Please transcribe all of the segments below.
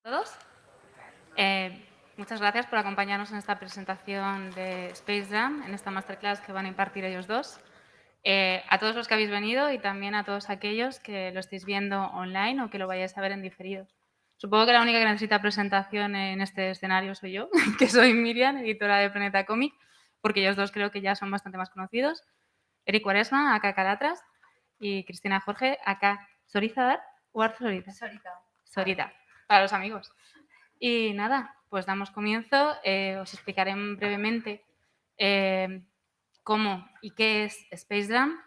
¿Todos? Muchas gracias por acompañarnos en esta presentación de Space Jam, en esta masterclass que van a impartir ellos dos. A todos los que habéis venido y también a todos aquellos que lo estéis viendo online o que lo vayáis a ver en diferido. Supongo que la única que necesita presentación en este escenario soy yo, que soy Miriam, editora de Planeta Comic, porque ellos dos creo que ya son bastante más conocidos. Eric Quaresma, acá Calatras, y Cristina Jorge, acá Sorizadar o Sorita. Sorita, para los amigos. Y nada, pues damos comienzo. Os explicaré brevemente cómo y qué es Space Jam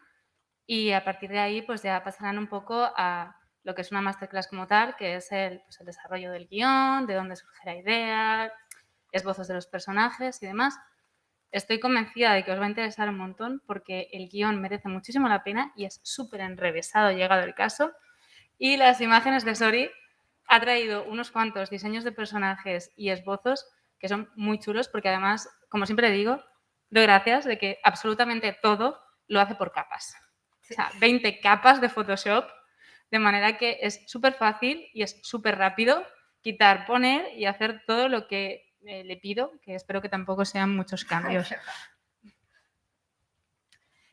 y a partir de ahí pues ya pasarán un poco a lo que es una masterclass como tal, que es el desarrollo del guión, de dónde surge la idea, esbozos de los personajes y demás. Estoy convencida de que os va a interesar un montón porque el guión merece muchísimo la pena y es súper enrevesado llegado el caso. Y las imágenes de Sori ha traído unos cuantos diseños de personajes y esbozos que son muy chulos porque además, como siempre digo, doy gracias de que absolutamente todo lo hace por capas. O sea, 20 capas de Photoshop, de manera que es súper fácil y es súper rápido quitar, poner y hacer todo lo que le pido, que espero que tampoco sean muchos cambios.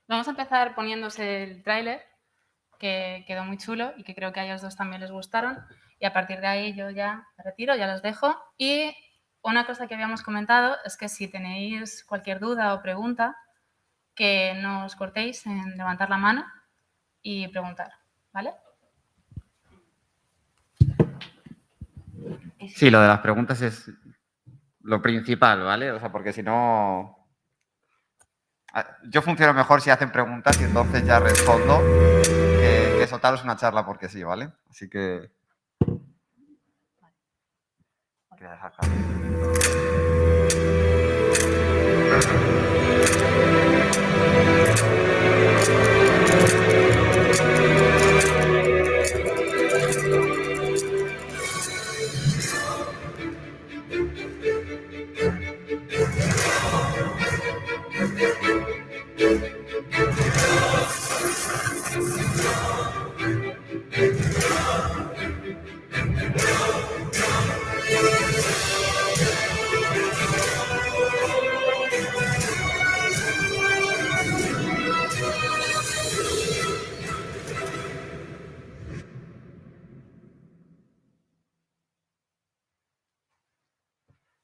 Vamos a empezar poniéndose el tráiler, que quedó muy chulo y que creo que a ellos dos también les gustaron. Y a partir de ahí yo ya me retiro, ya los dejo. Y una cosa que habíamos comentado es que si tenéis cualquier duda o pregunta, que no os cortéis en levantar la mano y preguntar, ¿vale? Sí, lo de las preguntas es lo principal, ¿vale? O sea, porque si no... Yo funciono mejor si hacen preguntas y entonces ya respondo que soltaros una charla porque sí, ¿vale? Así que... Voy a dejar acá.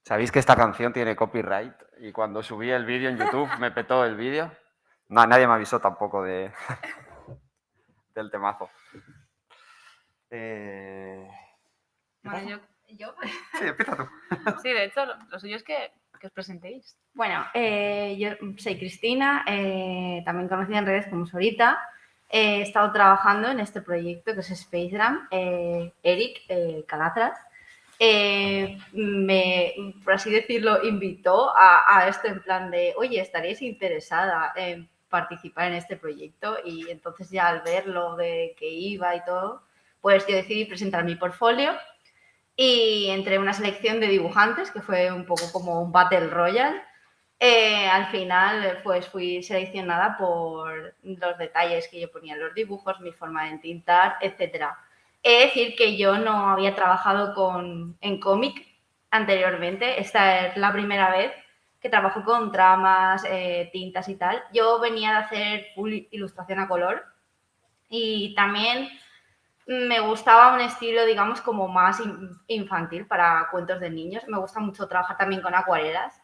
¿Sabéis que esta canción tiene copyright? Y cuando subí el vídeo en YouTube me petó el vídeo. No, nadie me avisó tampoco del temazo. Bueno, yo... Sí, empieza tú. Sí, de hecho, lo suyo es que os presentéis. Bueno, yo soy Cristina, también conocida en redes como Sorita. He estado trabajando en este proyecto que es Space Jam. Eric Calatras por así decirlo, invitó a esto en plan de, oye, ¿estaríais interesada en participar en este proyecto? Y entonces ya al ver lo de que iba y todo, pues yo decidí presentar mi portfolio y entre una selección de dibujantes, que fue un poco como un Battle Royale. Al final, pues fui seleccionada por los detalles que yo ponía en los dibujos, mi forma de entintar, etc. He de decir que yo no había trabajado en cómic anteriormente. Esta es la primera vez que trabajo con tramas, tintas y tal. Yo venía de hacer full ilustración a color y también me gustaba un estilo, digamos, como más infantil para cuentos de niños. Me gusta mucho trabajar también con acuarelas,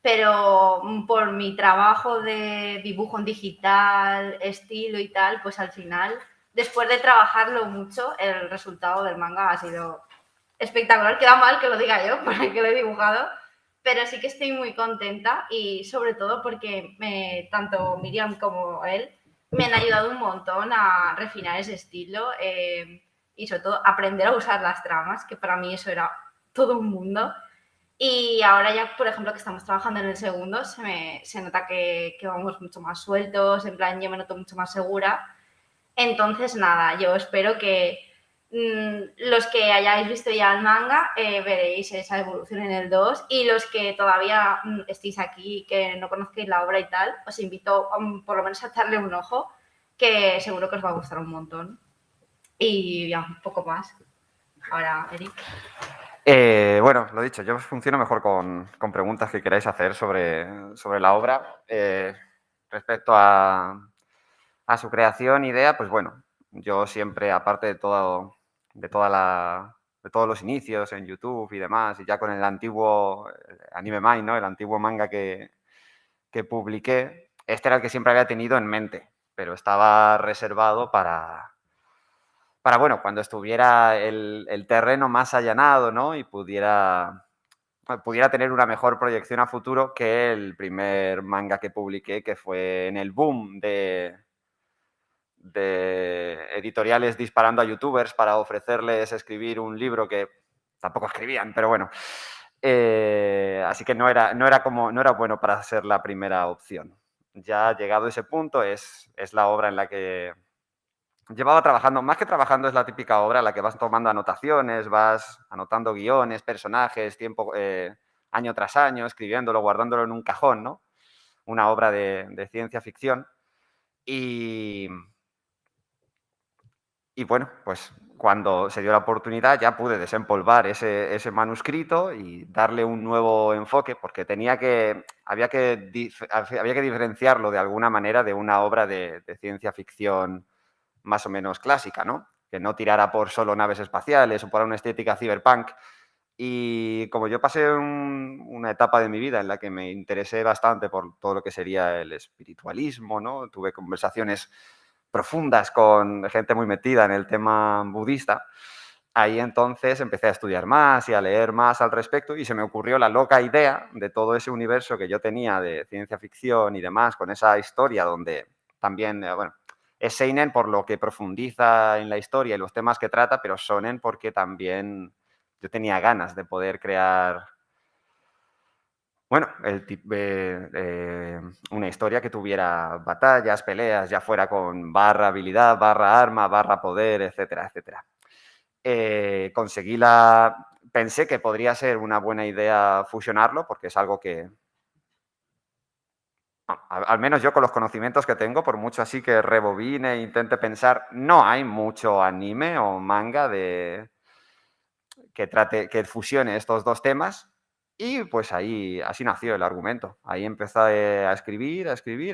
pero por mi trabajo de dibujo en digital, estilo y tal, pues al final, después de trabajarlo mucho, el resultado del manga ha sido espectacular. Queda mal que lo diga yo, porque lo he dibujado, pero sí que estoy muy contenta y sobre todo porque tanto Miriam como él me han ayudado un montón a refinar ese estilo y sobre todo aprender a usar las tramas, que para mí eso era todo un mundo. Y ahora ya, por ejemplo, que estamos trabajando en el segundo, se nota que vamos mucho más sueltos, en plan yo me noto mucho más segura. Entonces, nada, yo espero que los que hayáis visto ya el manga veréis esa evolución en el 2 y los que todavía estéis aquí y que no conozcáis la obra y tal, os invito por lo menos a echarle un ojo, que seguro que os va a gustar un montón. Y ya, un poco más. Ahora, Eric. Bueno, lo dicho, yo funciono mejor con preguntas que queráis hacer sobre la obra. Respecto a su creación, idea, pues bueno, yo siempre, aparte de todo, de toda de todos los inicios en YouTube y demás, y ya con el antiguo Anime Mind, ¿no? El antiguo manga que publiqué, este era el que siempre había tenido en mente, pero estaba reservado bueno, cuando estuviera el terreno más allanado, ¿no? Y pudiera tener una mejor proyección a futuro que el primer manga que publiqué, que fue en el boom de editoriales disparando a youtubers para ofrecerles escribir un libro que tampoco escribían, pero bueno. Así que no era bueno para ser la primera opción. Ya llegado a ese punto es la obra en la que llevaba trabajando. Más que trabajando, es la típica obra en la que vas tomando anotaciones, vas anotando guiones, personajes, tiempo, año tras año, escribiéndolo, guardándolo en un cajón, ¿no? Una obra de ciencia ficción. Y bueno, pues cuando se dio la oportunidad ya pude desempolvar ese manuscrito y darle un nuevo enfoque, porque había que diferenciarlo de alguna manera de una obra de ciencia ficción más o menos clásica, ¿no? Que no tirara por solo naves espaciales o por una estética cyberpunk. Y como yo pasé una etapa de mi vida en la que me interesé bastante por todo lo que sería el espiritualismo, ¿no? Tuve conversaciones profundas con gente muy metida en el tema budista. Ahí entonces empecé a estudiar más y a leer más al respecto y se me ocurrió la loca idea de todo ese universo que yo tenía de ciencia ficción y demás, con esa historia donde también, bueno, es seinen por lo que profundiza en la historia y los temas que trata, pero shonen porque también yo tenía ganas de poder crear, bueno, una historia que tuviera batallas, peleas, ya fuera con barra habilidad, barra arma, barra poder, etcétera, etcétera. Pensé que podría ser una buena idea fusionarlo, porque es algo que, al menos yo con los conocimientos que tengo, por mucho así que rebobine e intente pensar, no hay mucho anime o manga que fusione estos dos temas. Y pues así nació el argumento. Ahí empecé a escribir,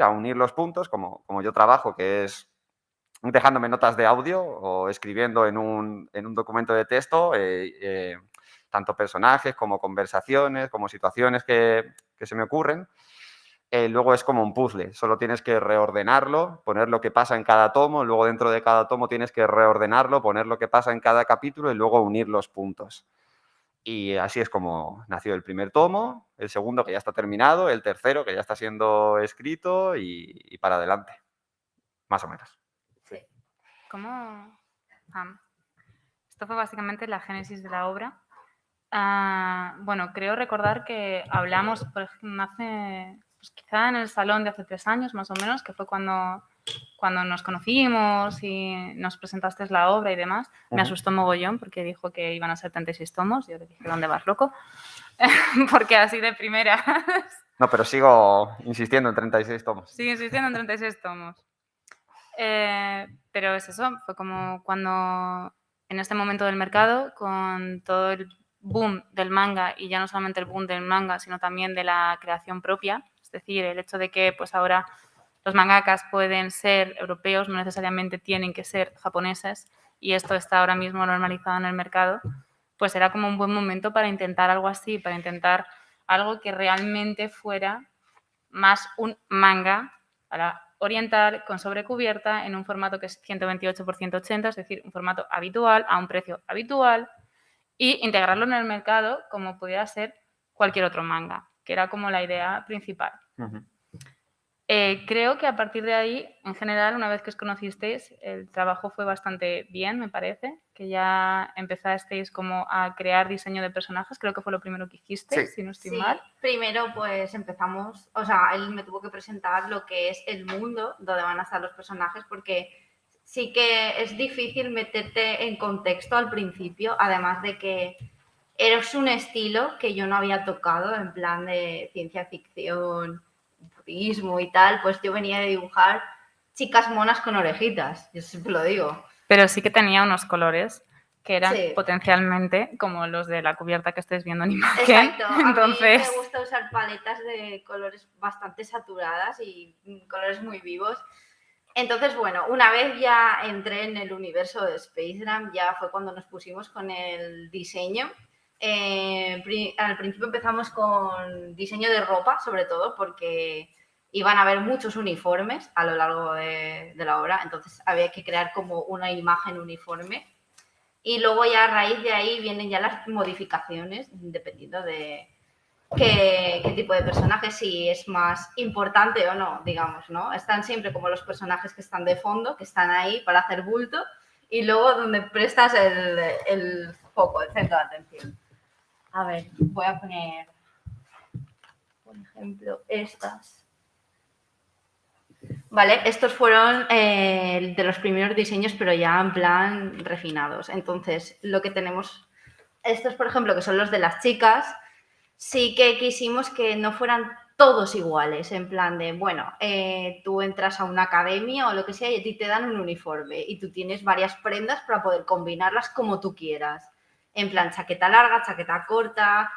a unir los puntos, como yo trabajo, que es dejándome notas de audio o escribiendo en un documento de texto, tanto personajes como conversaciones, como situaciones que se me ocurren. Luego es como un puzzle, solo tienes que reordenarlo, poner lo que pasa en cada tomo, luego dentro de cada tomo tienes que reordenarlo, poner lo que pasa en cada capítulo y luego unir los puntos. Y así es como nació el primer tomo, el segundo que ya está terminado, el tercero que ya está siendo escrito y para adelante, más o menos. Sí. ¿Cómo? Esto fue básicamente la génesis de la obra. Bueno, creo recordar que hablamos, por ejemplo, pues quizá en el salón de hace 3 años más o menos, que fue cuando nos conocimos y nos presentaste la obra y demás. Me asustó mogollón porque dijo que iban a ser 36 tomos. Yo le dije, ¿dónde vas, loco? Porque así de primera. No, pero sigo insistiendo en 36 tomos. Sigo insistiendo en 36 tomos. Pero es eso, fue como cuando en este momento del mercado, con todo el boom del manga, y ya no solamente el boom del manga, sino también de la creación propia, es decir, el hecho de que pues ahora los mangakas pueden ser europeos, no necesariamente tienen que ser japoneses, y esto está ahora mismo normalizado en el mercado, pues era como un buen momento para intentar algo así, para intentar algo que realmente fuera más un manga para oriental con sobrecubierta en un formato que es 128 por 180, es decir, un formato habitual a un precio habitual, y integrarlo en el mercado como pudiera ser cualquier otro manga, que era como la idea principal. Creo que a partir de ahí, en general, una vez que os conocisteis, el trabajo fue bastante bien, me parece, que ya empezasteis como a crear diseño de personajes, creo que fue lo primero que hicisteis, si no estoy mal. Primero pues empezamos, o sea, él me tuvo que presentar lo que es el mundo donde van a estar los personajes, porque sí que es difícil meterte en contexto al principio, además de que eres un estilo que yo no había tocado, en plan de ciencia ficción, budismo y tal, pues yo venía de dibujar chicas monas con orejitas, yo siempre lo digo. Pero sí que tenía unos colores que eran Sí. potencialmente como los de la cubierta que estáis viendo en imagen. Exacto. A mí Entonces, me gusta usar paletas de colores bastante saturadas y colores muy vivos. Entonces, bueno, una vez ya entré en el universo de Space Jam, ya fue cuando nos pusimos con el diseño. Al principio empezamos con diseño de ropa, sobre todo, porque iban a haber muchos uniformes a lo largo de la obra, entonces había que crear como una imagen uniforme. Y luego ya a raíz de ahí vienen ya las modificaciones, dependiendo de qué tipo de personaje, si es más importante o no, digamos, ¿no? Están siempre como los personajes que están de fondo, que están ahí para hacer bulto, y luego donde prestas el foco, el centro de atención. A ver, voy a poner, por ejemplo, estas. Vale, estos fueron de los primeros diseños, pero ya en plan refinados. Entonces, lo que tenemos, estos, por ejemplo, que son los de las chicas, sí que quisimos que no fueran todos iguales, en plan de, bueno, tú entras a una academia o lo que sea y a ti te dan un uniforme y tú tienes varias prendas para poder combinarlas como tú quieras. En plan, chaqueta larga, chaqueta corta,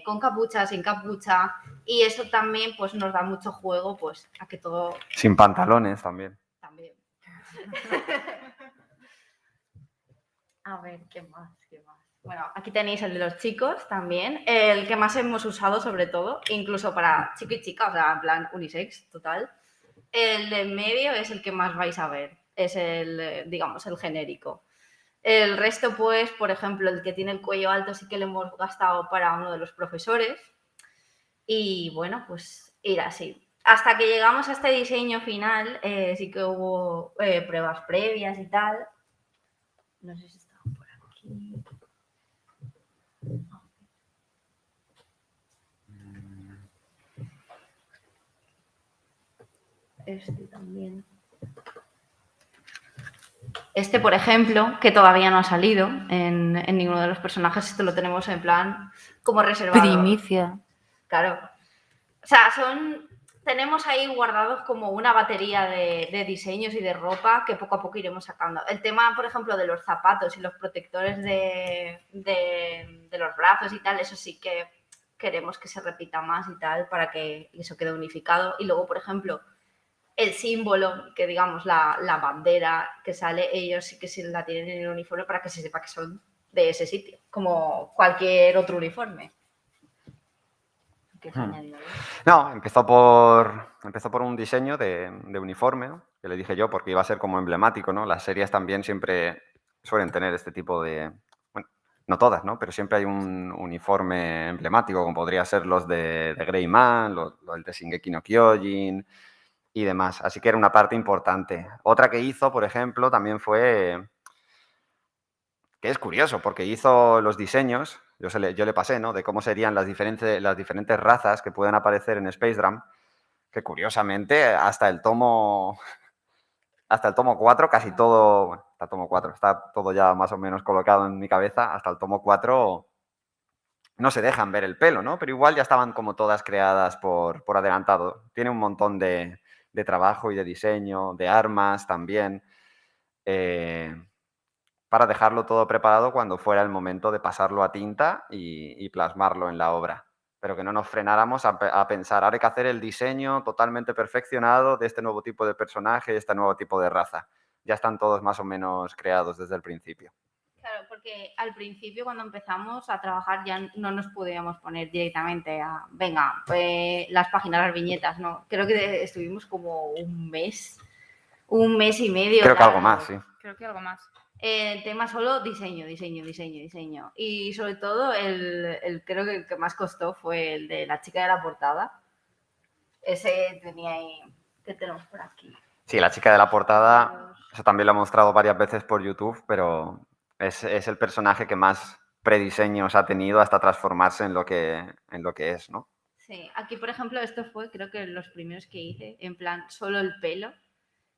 con capucha, sin capucha. Y eso también pues nos da mucho juego pues a que todo... Sin pantalones también. También. A ver, ¿qué más? ¿Qué más? Bueno, aquí tenéis el de los chicos también, el que más hemos usado sobre todo, incluso para chico y chica, o sea, en plan unisex, total. El de en medio es el que más vais a ver, es el, digamos, el genérico. El resto, pues, por ejemplo, el que tiene el cuello alto sí que lo hemos gastado para uno de los profesores. Y bueno, pues ir así. Hasta que llegamos a este diseño final, sí que hubo pruebas previas y tal. No sé si estaban por aquí. Este también. Este, por ejemplo, que todavía no ha salido en ninguno de los personajes, esto lo tenemos en plan como reservado. primicia. Claro. O sea, tenemos ahí guardados como una batería de diseños y de ropa que poco a poco iremos sacando. El tema, por ejemplo, de los zapatos y los protectores de los brazos y tal, eso sí que queremos que se repita más y tal para que eso quede unificado. Y luego, por ejemplo, el símbolo, que digamos la bandera que sale, ellos sí que sí la tienen en el uniforme para que se sepa que son de ese sitio, como cualquier otro uniforme. ¿Qué se ha añadido? No, empezó por un diseño de uniforme, ¿no? Que le dije yo, porque iba a ser como emblemático, ¿no? Las series también siempre suelen tener este tipo de... Bueno, no todas, ¿no? Pero siempre hay un uniforme emblemático, como podría ser los de Grey Man, los de Shingeki no Kyojin y demás. Así que era una parte importante. Otra que hizo, por ejemplo, también fue... Que es curioso, porque hizo los diseños, yo le pasé, ¿no? De cómo serían las diferentes razas que pueden aparecer en Space Jam, que curiosamente hasta el tomo 4, casi todo, bueno, hasta el tomo 4, está todo ya más o menos colocado en mi cabeza, hasta el tomo 4 no se dejan ver el pelo, ¿no? Pero igual ya estaban como todas creadas por adelantado. Tiene un montón de trabajo y de diseño, de armas también. Para dejarlo todo preparado cuando fuera el momento de pasarlo a tinta y plasmarlo en la obra. Pero que no nos frenáramos a pensar, ahora hay que hacer el diseño totalmente perfeccionado de este nuevo tipo de personaje, de este nuevo tipo de raza. Ya están todos más o menos creados desde el principio. Claro, porque al principio cuando empezamos a trabajar ya no nos podíamos poner directamente a, venga, las páginas, las viñetas, no. Creo que estuvimos como un mes y medio. Creo que algo más, sí. Creo que algo más. El tema solo diseño. Y sobre todo, creo que el que más costó fue el de la chica de la portada. Ese tenía ahí, ¿qué tenemos por aquí? Sí, la chica de la portada, eso también lo he mostrado varias veces por YouTube, pero es el personaje que más prediseños ha tenido hasta transformarse en lo que es, ¿no? Sí, aquí por ejemplo esto fue creo que los primeros que hice, en plan solo el pelo.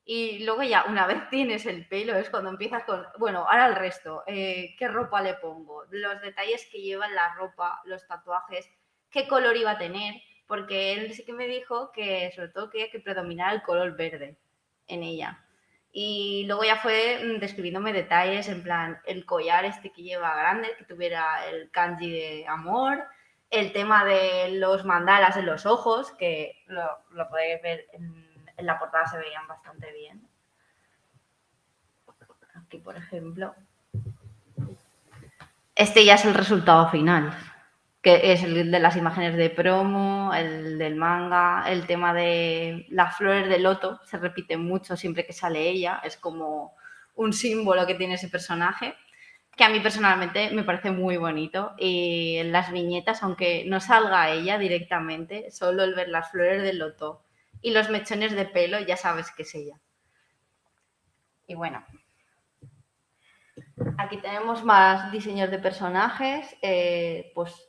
Y luego ya una vez tienes el pelo es cuando empiezas con, bueno, ahora el resto, ¿qué ropa le pongo? Los detalles que lleva en la ropa, los tatuajes, qué color iba a tener, porque él sí que me dijo que sobre todo quería que predominara el color verde en ella. Y luego ya fue describiéndome detalles, en plan, el collar este que lleva grande, que tuviera el kanji de amor, el tema de los mandalas en los ojos, que lo podéis ver en la portada, se veían bastante bien. Aquí, por ejemplo. Este ya es el resultado final, que es el de las imágenes de promo, el del manga, el tema de las flores de loto, se repite mucho siempre que sale ella, es como un símbolo que tiene ese personaje, que a mí personalmente me parece muy bonito. Y en las viñetas, aunque no salga ella directamente, solo el ver las flores de loto y los mechones de pelo ya sabes que es ella. Y bueno, aquí tenemos más diseños de personajes, pues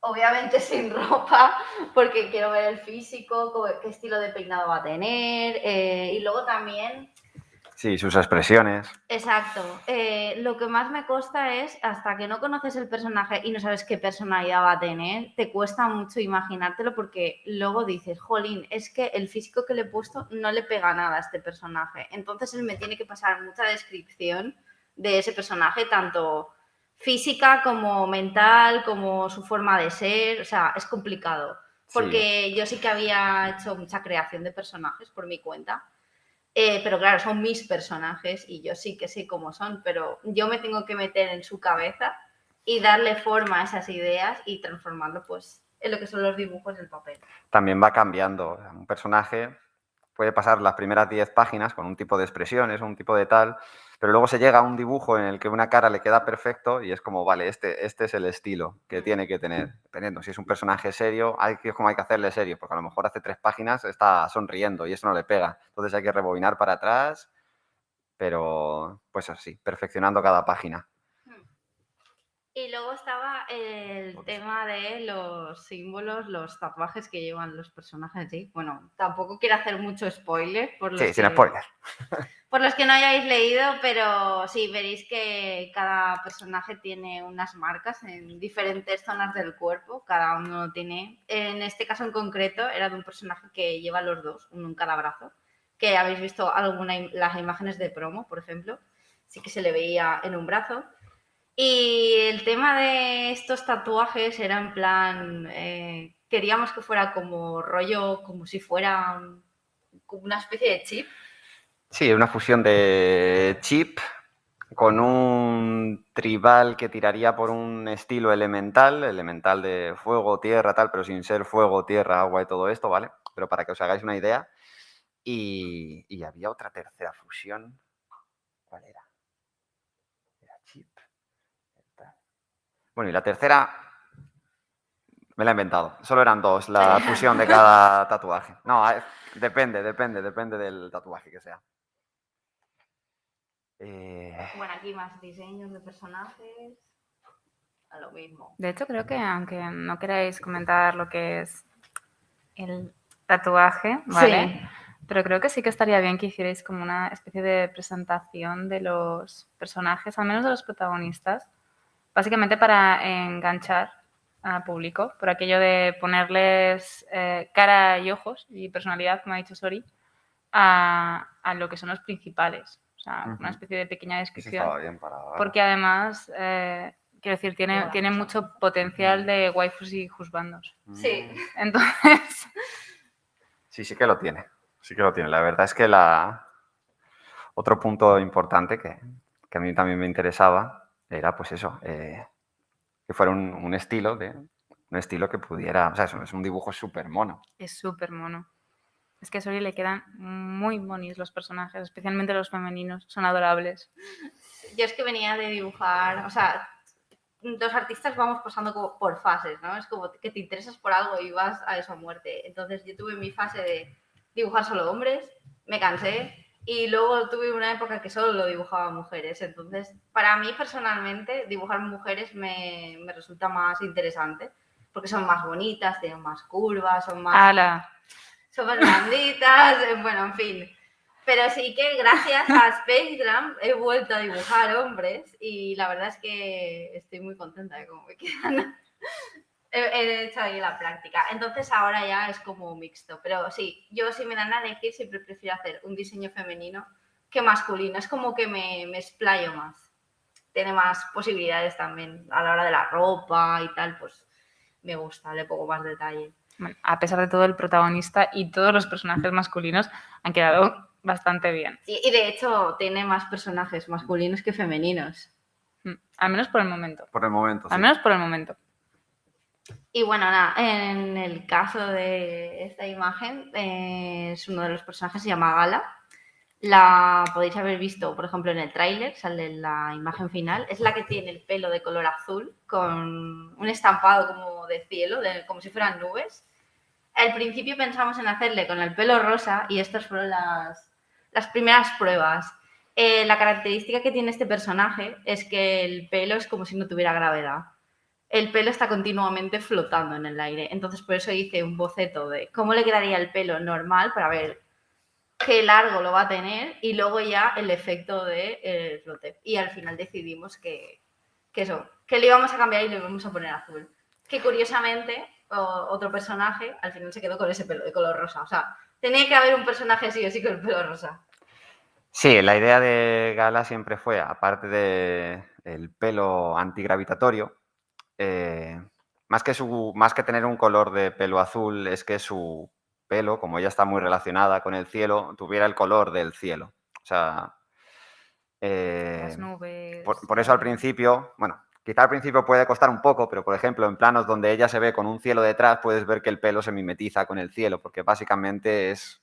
obviamente sin ropa, porque quiero ver el físico, qué estilo de peinado va a tener, y luego también... Sí, sus expresiones. Exacto. Lo que más me cuesta es, hasta que no conoces el personaje y no sabes qué personalidad va a tener, te cuesta mucho imaginártelo porque luego dices, jolín, es que el físico que le he puesto no le pega nada a este personaje. Entonces él me tiene que pasar mucha descripción de ese personaje, tanto física como mental, como su forma de ser. O sea, es complicado. Porque Sí. yo sí que había hecho mucha creación de personajes por mi cuenta. Pero claro, son mis personajes y yo sí que sé cómo son, pero yo me tengo que meter en su cabeza y darle forma a esas ideas y transformarlo pues en lo que son los dibujos del papel. También va cambiando. Un personaje puede pasar las primeras 10 páginas con un tipo de expresiones o un tipo de tal, pero luego se llega a un dibujo en el que una cara le queda perfecto y es como, vale, este es el estilo que tiene que tener. Dependiendo, si es un personaje serio, hay que hacerle serio, porque a lo mejor hace 3 páginas está sonriendo y eso no le pega. Entonces hay que rebobinar para atrás, pero pues así, perfeccionando cada página. Y luego estaba el tema de los símbolos, los tatuajes que llevan los personajes, ¿sí? Bueno, tampoco quiero hacer mucho spoiler por los sin spoiler. Por los que no hayáis leído, pero sí, veréis que cada personaje tiene unas marcas en diferentes zonas del cuerpo, cada uno tiene. En este caso en concreto era de un personaje que lleva los dos, uno en cada brazo, que habéis visto las imágenes de promo, por ejemplo, sí que se le veía en un brazo. Y el tema de estos tatuajes era en plan, queríamos que fuera como rollo, como si fuera como una especie de chip. Sí, una fusión de chip con un tribal que tiraría por un estilo elemental de fuego, tierra, tal, pero sin ser fuego, tierra, agua y todo esto, ¿vale? Pero para que os hagáis una idea. Y había otra tercera fusión. ¿Cuál era? Era chip. Bueno, y la tercera me la he inventado. Solo eran 2, la fusión de cada tatuaje. No, depende del tatuaje que sea. Bueno, aquí más diseños de personajes. A lo mismo. De hecho, creo que aunque no queráis comentar lo que es el tatuaje, ¿vale? Sí. Pero creo que sí que estaría bien que hicierais como una especie de presentación de los personajes, al menos de los protagonistas, básicamente para enganchar al público, por aquello de ponerles cara y ojos y personalidad, como ha dicho Sori, a lo que son los principales. O sea, una especie de pequeña descripción. Estaba bien para ahora. Porque además, quiero decir, tiene mucho potencial de waifus y juzbandos. Sí. Entonces... Sí que lo tiene. Sí que lo tiene. La verdad es que otro punto importante que a mí también me interesaba era, pues eso, que fuera un estilo que pudiera... O sea, es un dibujo súper mono. Es súper mono. Es que a Sori le quedan muy monis los personajes, especialmente los femeninos. Son adorables. Yo es que venía de dibujar, o sea, los artistas vamos pasando como por fases, ¿no? Es como que te interesas por algo y vas a eso a muerte. Entonces yo tuve mi fase de dibujar solo hombres, me cansé y luego tuve una época que solo dibujaba mujeres. Entonces, para mí personalmente, dibujar mujeres me resulta más interesante porque son más bonitas, tienen más curvas, son más... ¡Hala! Son más blanditas, bueno, en fin. Pero sí que gracias a Space Jam he vuelto a dibujar hombres y la verdad es que estoy muy contenta de cómo me quedan. He hecho ahí la práctica. Entonces ahora ya es como mixto. Pero sí, yo si me dan a elegir siempre prefiero hacer un diseño femenino que masculino. Es como que me explayo más. Tiene más posibilidades también a la hora de la ropa y tal, pues me gusta, le pongo más detalle. Bueno, a pesar de todo, el protagonista y todos los personajes masculinos han quedado bastante bien. Y de hecho tiene más personajes masculinos que femeninos. Al menos por el momento. Por el momento, sí. Al menos por el momento. Y bueno, nada, en el caso de esta imagen, es uno de los personajes, se llama Gala. La podéis haber visto, por ejemplo, en el tráiler, sale en la imagen final. Es la que tiene el pelo de color azul con un estampado como de cielo, como si fueran nubes. Al principio pensamos en hacerle con el pelo rosa y estas fueron las primeras pruebas. La característica que tiene este personaje es que el pelo es como si no tuviera gravedad. El pelo está continuamente flotando en el aire. Entonces, por eso hice un boceto de cómo le quedaría el pelo normal para ver qué largo lo va a tener y luego ya el efecto de flote. Y al final decidimos que le íbamos a cambiar y le íbamos a poner azul. Que curiosamente, otro personaje al final se quedó con ese pelo de color rosa. O sea, tenía que haber un personaje sí o sí con el pelo rosa. Sí, la idea de Gala siempre fue, aparte del pelo antigravitatorio, más que tener un color de pelo azul, es que su pelo, como ella está muy relacionada con el cielo, tuviera el color del cielo. O sea, Las nubes. por eso al principio, bueno, quizá al principio puede costar un poco, pero por ejemplo, en planos donde ella se ve con un cielo detrás, puedes ver que el pelo se mimetiza con el cielo, porque básicamente es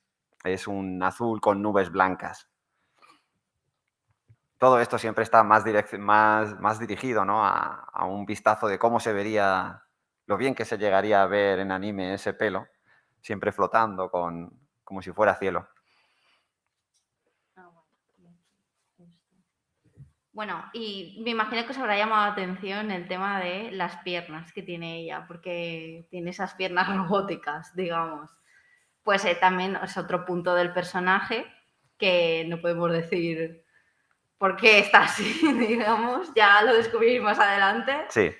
un azul con nubes blancas. Todo esto siempre está más dirigido, ¿no?, a un vistazo de cómo se vería, lo bien que se llegaría a ver en anime ese pelo, siempre flotando como si fuera cielo. Bueno, y me imagino que os habrá llamado la atención el tema de las piernas que tiene ella, porque tiene esas piernas robóticas, digamos. Pues también es otro punto del personaje que no podemos decir por qué está así, digamos, ya lo descubriremos más adelante. Sí.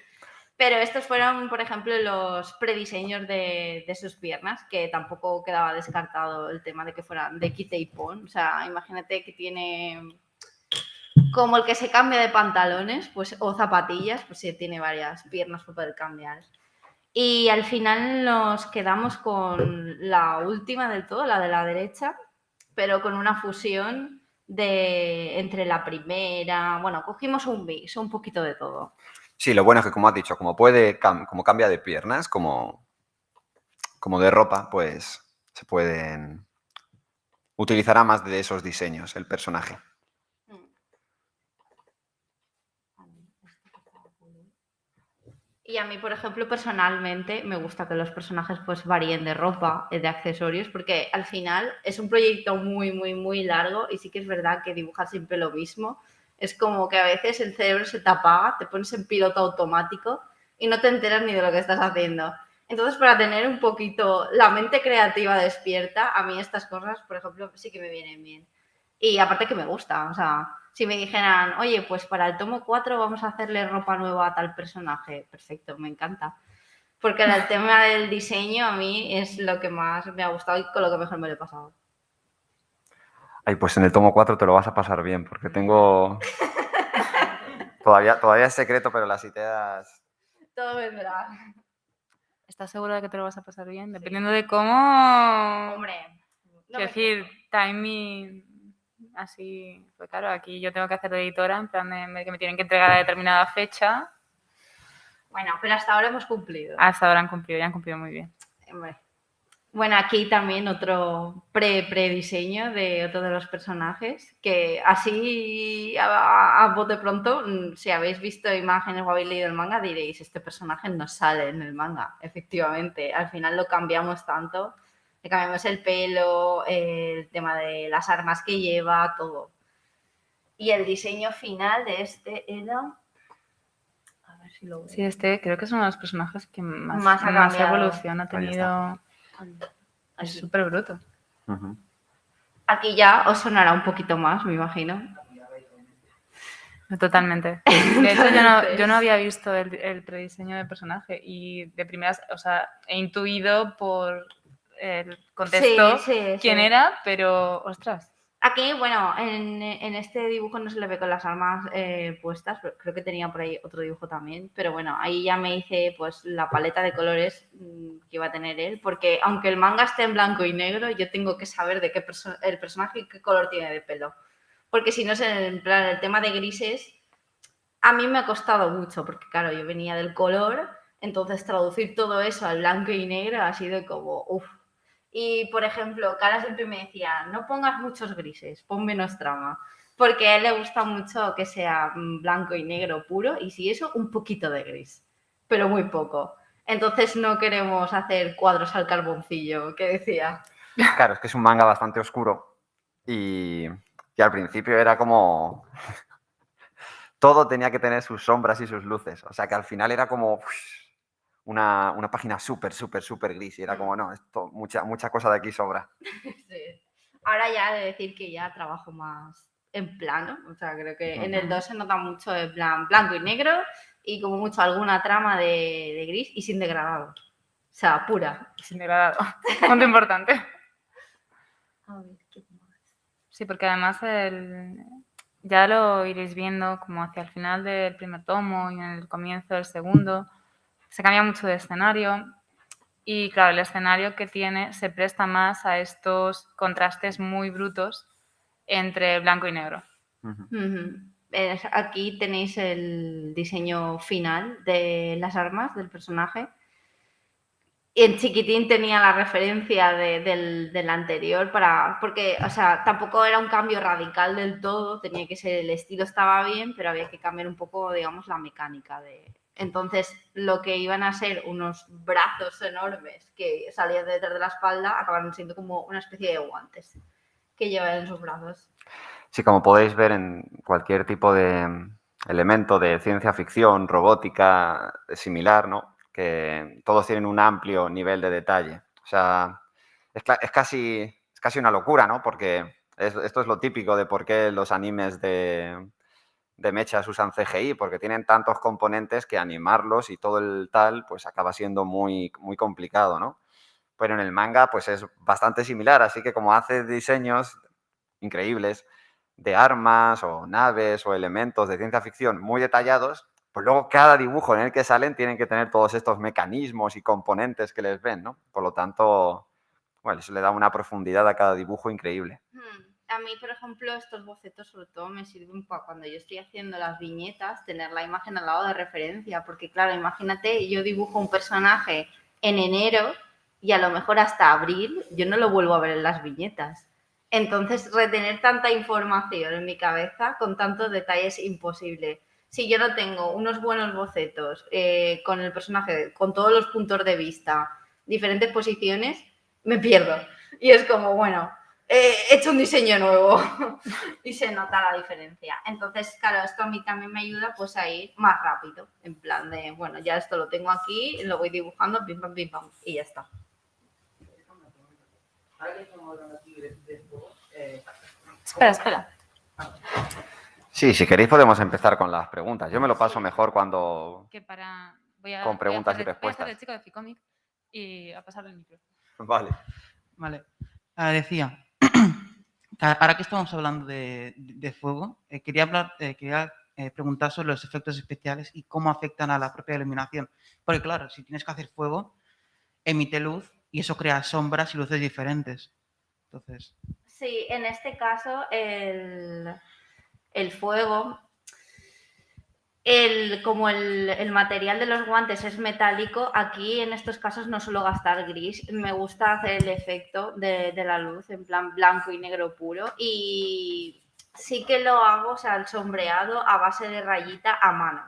Pero estos fueron, por ejemplo, los prediseños de sus piernas, que tampoco quedaba descartado el tema de que fueran de quite y pon. O sea, imagínate que tiene como el que se cambia de pantalones pues, o zapatillas, pues sí, tiene varias piernas para poder cambiar. Y al final nos quedamos con la última del todo, la de la derecha, pero con una fusión entre la primera. Bueno, cogimos un mix, un poquito de todo. Sí, lo bueno es que, como has dicho, como cambia de piernas, como de ropa, pues se pueden... Utilizará más de esos diseños el personaje. Y a mí, por ejemplo, personalmente me gusta que los personajes pues varíen de ropa, de accesorios, porque al final es un proyecto muy, muy, muy largo y sí que es verdad que dibujar siempre lo mismo. Es como que a veces el cerebro se te apaga, te pones en piloto automático y no te enteras ni de lo que estás haciendo. Entonces, para tener un poquito la mente creativa despierta, a mí estas cosas, por ejemplo, sí que me vienen bien. Y aparte que me gusta, o sea, si me dijeran, oye, pues para el tomo 4 vamos a hacerle ropa nueva a tal personaje, perfecto, me encanta. Porque el tema del diseño a mí es lo que más me ha gustado y con lo que mejor me lo he pasado. Ay, pues en el tomo 4 te lo vas a pasar bien, porque tengo... todavía es secreto, pero las ideas... Todo vendrá. ¿Estás segura de que te lo vas a pasar bien? Dependiendo de cómo... Hombre, quiero decir, timing... Así, pues claro, aquí yo tengo que hacer de editora, en plan de que me tienen que entregar a determinada fecha. Bueno, pero hasta ahora hemos cumplido. Hasta ahora ya han cumplido muy bien. Bueno, aquí también otro prediseño de otro de los personajes, que así a bote pronto, si habéis visto imágenes o habéis leído el manga, diréis, este personaje no sale en el manga. Efectivamente, al final lo cambiamos tanto, le cambiamos el pelo, el tema de las armas que lleva, todo. Y el diseño final de este era... A ver si lo veo. Sí, creo que es uno de los personajes que más evolución ha tenido. Es súper bruto. Aquí ya os sonará un poquito más, me imagino. Totalmente. De hecho, yo no Entonces- había visto el prediseño del personaje y de primeras, o sea, he intuido por el contexto Sí, quién sí. era, pero, ostras, Aquí, bueno, en este dibujo no se le ve con las armas puestas, pero creo que tenía por ahí otro dibujo también, pero bueno, ahí ya me hice pues la paleta de colores que iba a tener él, porque aunque el manga esté en blanco y negro, yo tengo que saber de qué el personaje qué color tiene de pelo, porque si no es en plan el tema de grises, a mí me ha costado mucho, porque claro, yo venía del color, entonces traducir todo eso al blanco y negro ha sido como, uff. Y, por ejemplo, Cara siempre me decía, no pongas muchos grises, pon menos trama, porque a él le gusta mucho que sea blanco y negro puro, y si eso, un poquito de gris, pero muy poco. Entonces no queremos hacer cuadros al carboncillo, que decía. Claro, es que es un manga bastante oscuro y al principio era como... Todo tenía que tener sus sombras y sus luces. O sea, que al final era como una página súper gris y era como, no, esto, mucha cosa de aquí sobra. Sí. Ahora ya he de decir que ya trabajo más en plano, o sea, creo que en el 2 se nota mucho el plan blanco y negro y como mucho alguna trama de gris y sin degradado. O sea, pura. sin degradado. Punto importante. A ver, ¿qué más? Sí, porque además ya lo iréis viendo como hacia el final del primer tomo y en el comienzo del segundo. Se cambia mucho de escenario y claro, el escenario que tiene se presta más a estos contrastes muy brutos entre blanco y negro. Aquí tenéis el diseño final de las armas del personaje. Y en chiquitín tenía la referencia del anterior porque, o sea, tampoco era un cambio radical del todo, tenía que ser, el estilo estaba bien, pero había que cambiar un poco, digamos, la mecánica de... Entonces, lo que iban a ser unos brazos enormes que salían detrás de la espalda, acabaron siendo como una especie de guantes que llevan en sus brazos. Sí, como podéis ver en cualquier tipo de elemento de ciencia ficción, robótica, similar, ¿no? Que todos tienen un amplio nivel de detalle. O sea, es casi una locura, ¿no? Porque esto es lo típico de por qué los animes de mechas usan CGI, porque tienen tantos componentes que animarlos y todo el tal, pues acaba siendo muy complicado, ¿no? Pero en el manga, pues es bastante similar, así que como hace diseños increíbles de armas o naves o elementos de ciencia ficción muy detallados, pues luego cada dibujo en el que salen tienen que tener todos estos mecanismos y componentes que les ven, ¿no? Por lo tanto, bueno, eso le da una profundidad a cada dibujo increíble. A mí, por ejemplo, estos bocetos sobre todo me sirven para cuando yo estoy haciendo las viñetas, tener la imagen al lado de referencia, porque claro, imagínate, yo dibujo un personaje en enero y a lo mejor hasta abril yo no lo vuelvo a ver en las viñetas. Entonces, retener tanta información en mi cabeza con tantos detalles es imposible. Si yo no tengo unos buenos bocetos con el personaje, con todos los puntos de vista, diferentes posiciones, me pierdo. Y es como, bueno, he hecho un diseño nuevo y se nota la diferencia. Entonces, claro, esto a mí también me ayuda pues a ir más rápido, en plan de, bueno, ya esto lo tengo aquí, lo voy dibujando, pim, pam, y ya está. Espera. Sí, si queréis podemos empezar con las preguntas. Yo me lo paso mejor cuando... Que con preguntas y voy a respuestas. hacer el chico de Ficomic y a pasarle el micro. Vale. Vale. Decía, ahora que estamos hablando de fuego, quería preguntar sobre los efectos especiales y cómo afectan a la propia iluminación. Porque claro, si tienes que hacer fuego, emite luz y eso crea sombras y luces diferentes. Entonces... Sí, en este caso el fuego, como el material de los guantes es metálico, aquí en estos casos no suelo gastar gris. Me gusta hacer el efecto de la luz en plan blanco y negro puro. Y sí que lo hago, o sea, el sombreado a base de rayita a mano.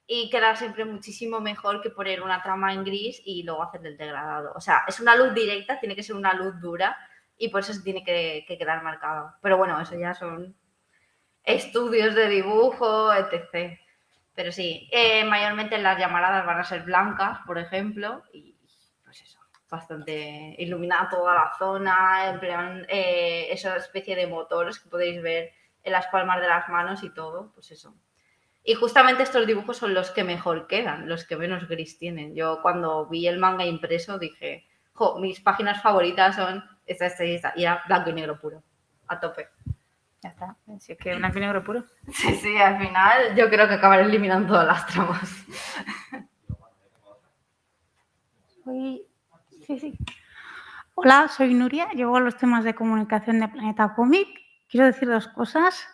Y queda siempre muchísimo mejor que poner una trama en gris y luego hacer el degradado. O sea, es una luz directa, tiene que ser una luz dura y por eso se tiene que quedar marcado. Pero bueno, eso ya son estudios de dibujo, etc. Pero sí, mayormente las llamaradas van a ser blancas, por ejemplo, y pues eso, bastante iluminada toda la zona, en plan, esa especie de motores que podéis ver en las palmas de las manos y todo, pues eso. Y justamente estos dibujos son los que mejor quedan, los que menos gris tienen. Yo cuando vi el manga impreso dije, jo, mis páginas favoritas son esta y esta. Y era blanco y negro puro, a tope. Ya está. Si es que blanco y negro puro. Sí, al final yo creo que acabaré eliminando todas las tramas. Sí. Hola, soy Nuria, llevo los temas de comunicación de Planeta Cómic. Quiero decir dos cosas.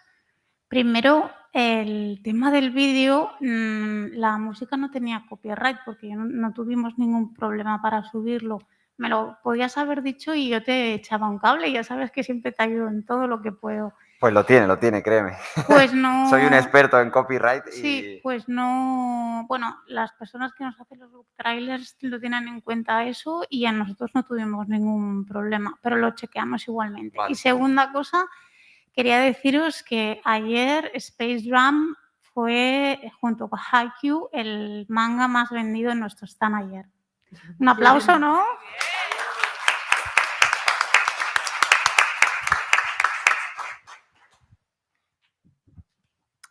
Primero, el tema del vídeo, la música no tenía copyright porque no tuvimos ningún problema para subirlo. Me lo podías haber dicho y yo te echaba un cable. Ya sabes que siempre te ayudo en todo lo que puedo. Pues lo tiene, créeme. Pues no. Soy un experto en copyright y... Sí, pues no. Bueno, las personas que nos hacen los book trailers lo tienen en cuenta eso y a nosotros no tuvimos ningún problema, pero lo chequeamos igualmente. Vale. Y segunda cosa, quería deciros que ayer Space Drum fue, junto con Haikyuu, el manga más vendido en nuestro stand ayer. Un aplauso, ¿no?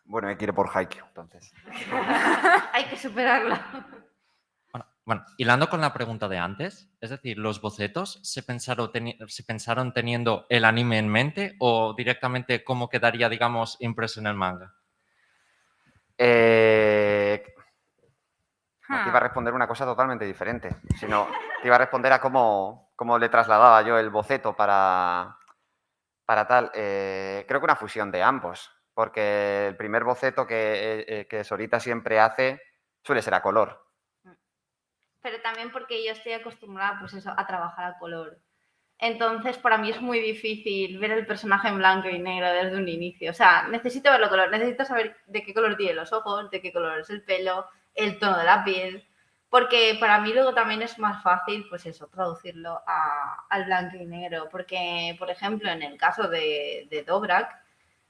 Bueno, hay que ir por Haikyuu, entonces. Hay que superarlo. Bueno, hilando con la pregunta de antes, es decir, ¿los bocetos se pensaron teniendo el anime en mente o directamente cómo quedaría, digamos, impreso en el manga? No, te iba a responder una cosa totalmente diferente, sino te iba a responder a cómo le trasladaba yo el boceto para tal. Creo que una fusión de ambos, porque el primer boceto que Sorita siempre hace suele ser a color. Pero también porque yo estoy acostumbrada, pues eso, a trabajar a color. Entonces, para mí es muy difícil ver el personaje en blanco y negro desde un inicio. O sea, necesito verlo a color, necesito saber de qué color tiene los ojos, de qué color es el pelo, el tono de la piel, porque para mí luego también es más fácil, pues eso, traducirlo al blanco y negro. Porque, por ejemplo, en el caso de Dobrak,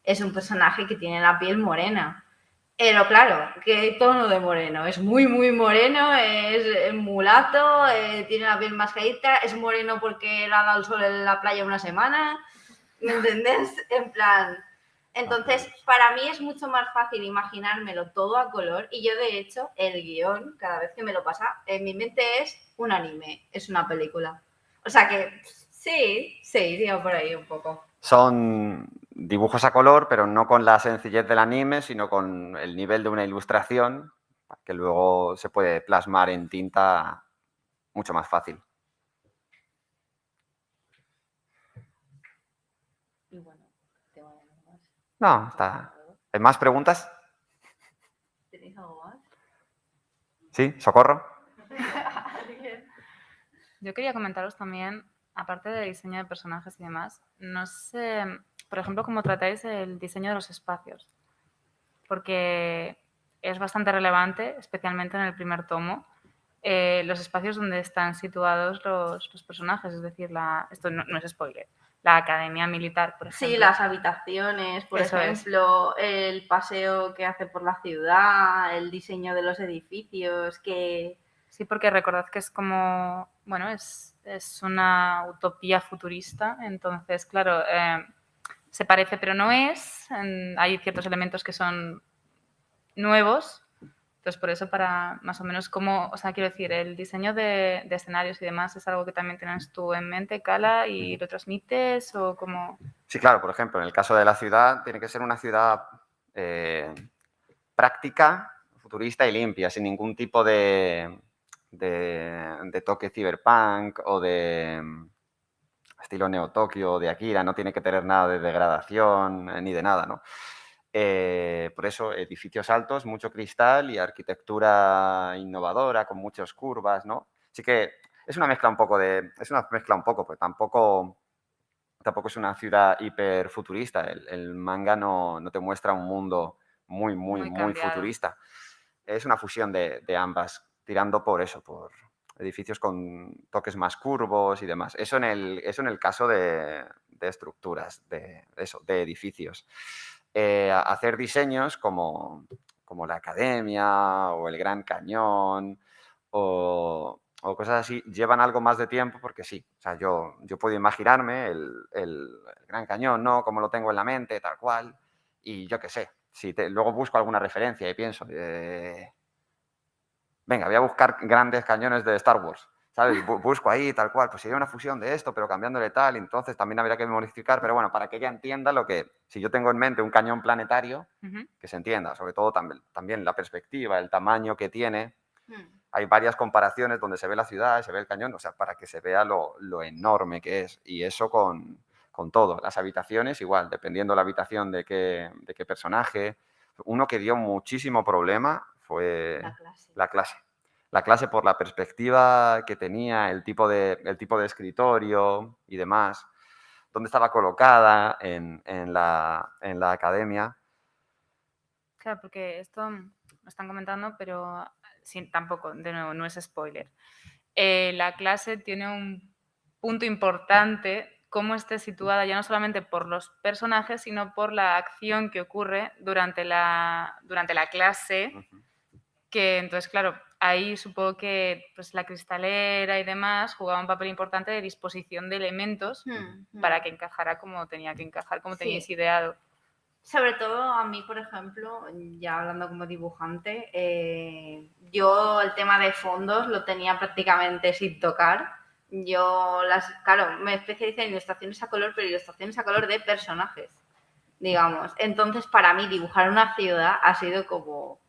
es un personaje que tiene la piel morena. Pero claro, ¿qué tono de moreno? Es muy, muy moreno, es mulato, tiene la piel más clarita, es moreno porque le ha dado el sol en la playa una semana, ¿me entendés? En plan... Entonces, para mí es mucho más fácil imaginármelo todo a color y yo, de hecho, el guión, cada vez que me lo pasa, en mi mente es un anime, es una película. O sea que sí, iría por ahí un poco. Son dibujos a color, pero no con la sencillez del anime, sino con el nivel de una ilustración que luego se puede plasmar en tinta mucho más fácil. Y bueno, ¿tengo algo más? No, está. ¿Hay más preguntas? ¿Tenéis algo más? ¿Sí? ¿Socorro? Yo quería comentaros también, aparte del diseño de personajes y demás, no sé, por ejemplo, cómo tratáis el diseño de los espacios, porque es bastante relevante, especialmente en el primer tomo, los espacios donde están situados los personajes, es decir, esto no es spoiler, la academia militar, por ejemplo. Sí, las habitaciones, por Eso ejemplo, el paseo que hace por la ciudad, el diseño de los edificios, que... Sí, porque recordad que es como, bueno, es una utopía futurista, entonces, claro, se parece pero no es, hay ciertos elementos que son nuevos, entonces por eso para más o menos cómo, o sea, quiero decir, el diseño de escenarios y demás es algo que también tienes tú en mente, Cala, y lo transmites o como... Sí, claro, por ejemplo, en el caso de la ciudad, tiene que ser una ciudad práctica, futurista y limpia, sin ningún tipo de toque cyberpunk o de estilo Neo Tokio o de Akira, no tiene que tener nada de degradación ni de nada, ¿no? Por eso, edificios altos, mucho cristal y arquitectura innovadora con muchas curvas, ¿no? Así que es una mezcla un poco, porque tampoco es una ciudad hiperfuturista. El manga no te muestra un mundo muy cambiado. futurista. Es una fusión de ambas, tirando por eso, por edificios con toques más curvos y demás. Eso en el caso de estructuras, de edificios. Hacer diseños como la Academia o el Gran Cañón o cosas así, llevan algo más de tiempo porque sí. O sea, yo puedo imaginarme el Gran Cañón, ¿no? Como lo tengo en la mente, tal cual. Y yo qué sé, luego busco alguna referencia y pienso, venga, voy a buscar grandes cañones de Star Wars, ¿sabes? Busco ahí tal cual, pues sería una fusión de esto, pero cambiándole tal, y entonces también habría que modificar, pero bueno, para que ella entienda lo que, si yo tengo en mente un cañón planetario, Ujú. que se entienda, sobre todo también la perspectiva, el tamaño que tiene. Mm. Hay varias comparaciones donde se ve la ciudad, se ve el cañón, o sea, para que se vea lo enorme que es. Y eso con todo. Las habitaciones igual, dependiendo la habitación de qué personaje. Uno que dio muchísimo problema fue La clase. la clase. La clase por la perspectiva que tenía, el tipo de escritorio y demás, dónde estaba colocada en la academia. Claro, porque esto lo están comentando, pero tampoco, de nuevo, no es spoiler. La clase tiene un punto importante, cómo esté situada, ya no solamente por los personajes, sino por la acción que ocurre durante la clase, que entonces, claro, ahí supongo que pues, la cristalera y demás jugaba un papel importante de disposición de elementos para que encajara como tenía que encajar, como teníais ideado. Sobre todo a mí, por ejemplo, ya hablando como dibujante, yo el tema de fondos lo tenía prácticamente sin tocar. Claro, me especialicé en ilustraciones a color, pero ilustraciones a color de personajes, digamos. Entonces, para mí, dibujar una ciudad ha sido como,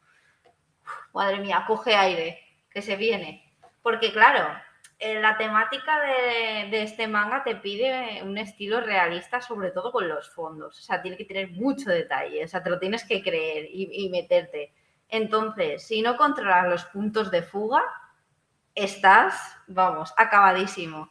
madre mía, coge aire, que se viene. Porque, claro, la temática de este manga te pide un estilo realista, sobre todo con los fondos. O sea, tiene que tener mucho detalle. O sea, te lo tienes que creer y meterte. Entonces, si no controlas los puntos de fuga, estás, vamos, acabadísimo.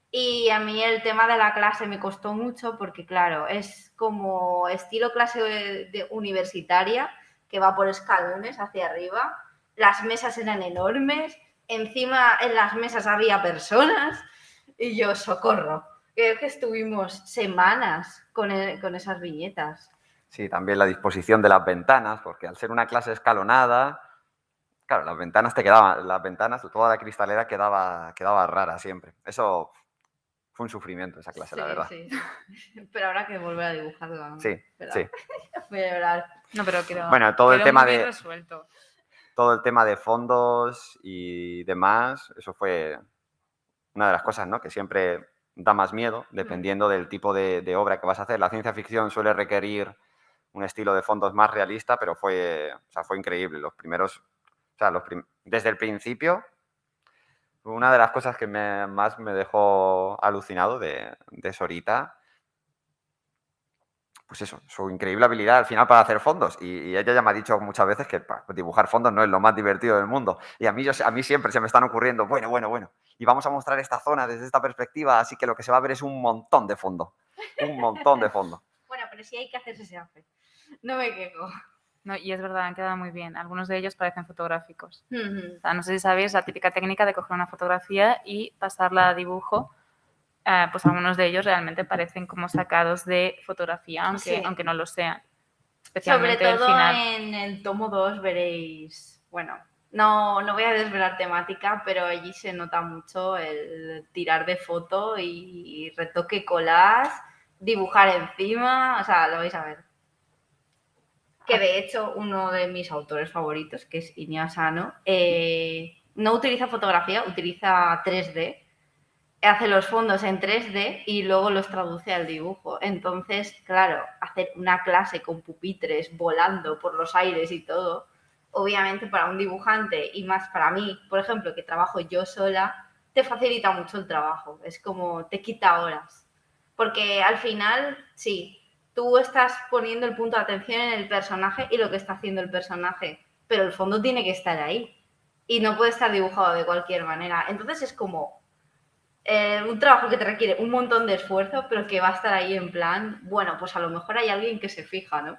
Y a mí el tema de la clase me costó mucho porque, claro, es como estilo clase universitaria que va por escalones hacia arriba. Las mesas eran enormes. Encima en las mesas había personas y yo, socorro. Creo que estuvimos semanas con esas viñetas. Sí, también la disposición de las ventanas, porque al ser una clase escalonada, claro, las ventanas toda la cristalera quedaba rara siempre. Eso fue un sufrimiento esa clase, la verdad. Sí. Pero habrá que volver a dibujarla, ¿no? Sí. Voy a llorar. No, pero quedó, Bueno, todo el quedó tema muy bien de resuelto. todo el tema de fondos y demás, eso fue una de las cosas, ¿no?, que siempre da más miedo, dependiendo del tipo de obra que vas a hacer. La ciencia ficción suele requerir un estilo de fondos más realista, pero fue increíble. Los primeros, desde el principio, una de las cosas que más me dejó alucinado de Sorita, pues eso, su increíble habilidad al final para hacer fondos. Y ella ya me ha dicho muchas veces que dibujar fondos no es lo más divertido del mundo. Y a mí siempre se me están ocurriendo, bueno. Y vamos a mostrar esta zona desde esta perspectiva, así que lo que se va a ver es un montón de fondo. Un montón de fondo. Bueno, pero si hay que hacerse, se hace. No me quejo. No, y es verdad, han quedado muy bien. Algunos de ellos parecen fotográficos. O sea, no sé si sabéis la típica técnica de coger una fotografía y pasarla a dibujo. Pues algunos de ellos realmente parecen como sacados de fotografía, aunque no lo sean. Especialmente Sobre todo el final. en el tomo 2 veréis, bueno, no voy a desvelar temática, pero allí se nota mucho el tirar de foto y retoque collage, dibujar encima, o sea, lo vais a ver. Que de hecho uno de mis autores favoritos, que es Iñigo Asano, no utiliza fotografía, utiliza 3D. Hace los fondos en 3D y luego los traduce al dibujo. Entonces, claro, hacer una clase con pupitres volando por los aires y todo, obviamente para un dibujante y más para mí, por ejemplo, que trabajo yo sola, te facilita mucho el trabajo. Es como te quita horas. Porque al final, sí, tú estás poniendo el punto de atención en el personaje y lo que está haciendo el personaje, pero el fondo tiene que estar ahí y no puede estar dibujado de cualquier manera. Entonces es como un trabajo que te requiere un montón de esfuerzo, pero que va a estar ahí en plan, bueno, pues a lo mejor hay alguien que se fija, ¿no?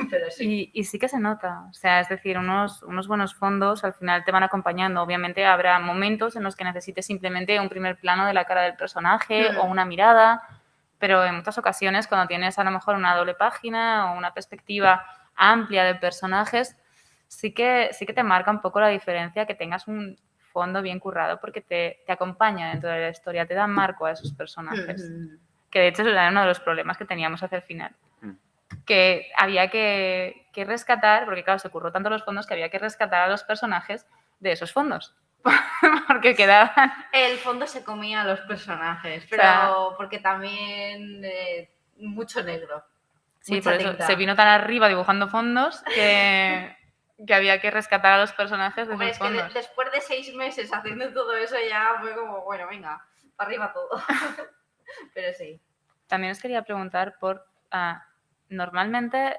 Pero sí. Y sí que se nota, o sea, es decir, unos buenos fondos al final te van acompañando. Obviamente habrá momentos en los que necesites simplemente un primer plano de la cara del personaje o una mirada, pero en muchas ocasiones cuando tienes a lo mejor una doble página o una perspectiva amplia de personajes, sí que te marca un poco la diferencia que tengas un fondo bien currado porque te acompaña dentro de la historia, te da marco a esos personajes. Que de hecho era uno de los problemas que teníamos hacia el final. Que había que que rescatar, porque claro, se curró tanto los fondos que había que rescatar a los personajes de esos fondos, porque quedaban... El fondo se comía a los personajes, pero sea, porque también mucho negro. Sí, mucha por eso tinta. se vino tan arriba dibujando fondos que había que rescatar a los personajes de Hombre, esos es que fondos. después de 6 meses haciendo todo eso ya fue como, bueno, venga, para arriba todo. Pero sí. También os quería preguntar por, normalmente,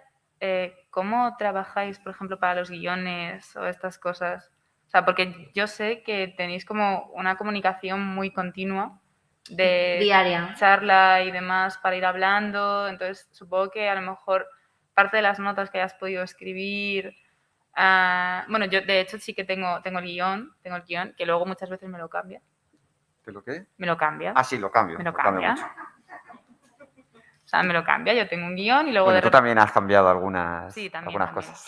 ¿cómo trabajáis, por ejemplo, para los guiones o estas cosas? O sea, porque yo sé que tenéis como una comunicación muy continua de Diaria. charla y demás para ir hablando, entonces supongo que a lo mejor parte de las notas que hayas podido escribir, bueno, yo de hecho sí que tengo el guión, que luego muchas veces me lo cambia. ¿Te lo qué? Me lo cambia. Ah, sí, lo cambio. Me lo cambio cambia. mucho. O sea, me lo cambia, yo tengo un guión y luego Bueno, de tú repente... también has cambiado algunas, Sí, algunas cosas.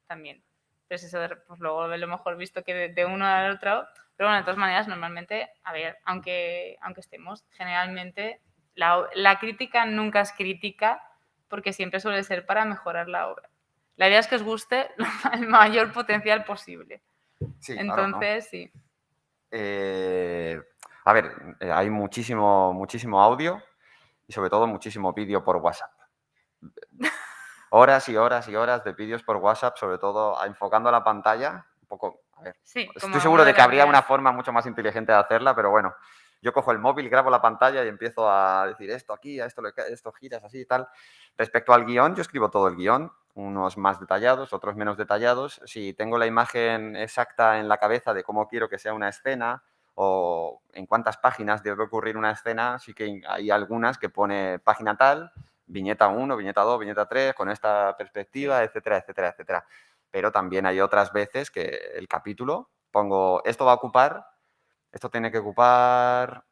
también. Pero es eso, pues luego a lo mejor visto que de uno al otro. Pero bueno, de todas maneras, normalmente, a ver, aunque estemos, generalmente la crítica nunca es crítica porque siempre suele ser para mejorar la obra. La idea es que os guste el mayor potencial posible. Sí, claro, ¿no? Entonces, sí. A ver, hay muchísimo audio y sobre todo muchísimo vídeo por WhatsApp. Horas y horas y horas de vídeos por WhatsApp, sobre todo enfocando la pantalla. Un poco, a ver, Sí, como estoy seguro una de de que las habría una ideas. forma mucho más inteligente de hacerla, pero bueno, yo cojo el móvil, grabo la pantalla y empiezo a decir esto aquí, a esto giras así y tal. Respecto al guión, yo escribo todo el guión, unos más detallados, otros menos detallados. Si tengo la imagen exacta en la cabeza de cómo quiero que sea una escena o en cuántas páginas debe ocurrir una escena, sí que hay algunas que pone página tal, viñeta 1, viñeta 2, viñeta 3, con esta perspectiva, etcétera, etcétera, etcétera. Pero también hay otras veces que el capítulo pongo, esto tiene que ocupar,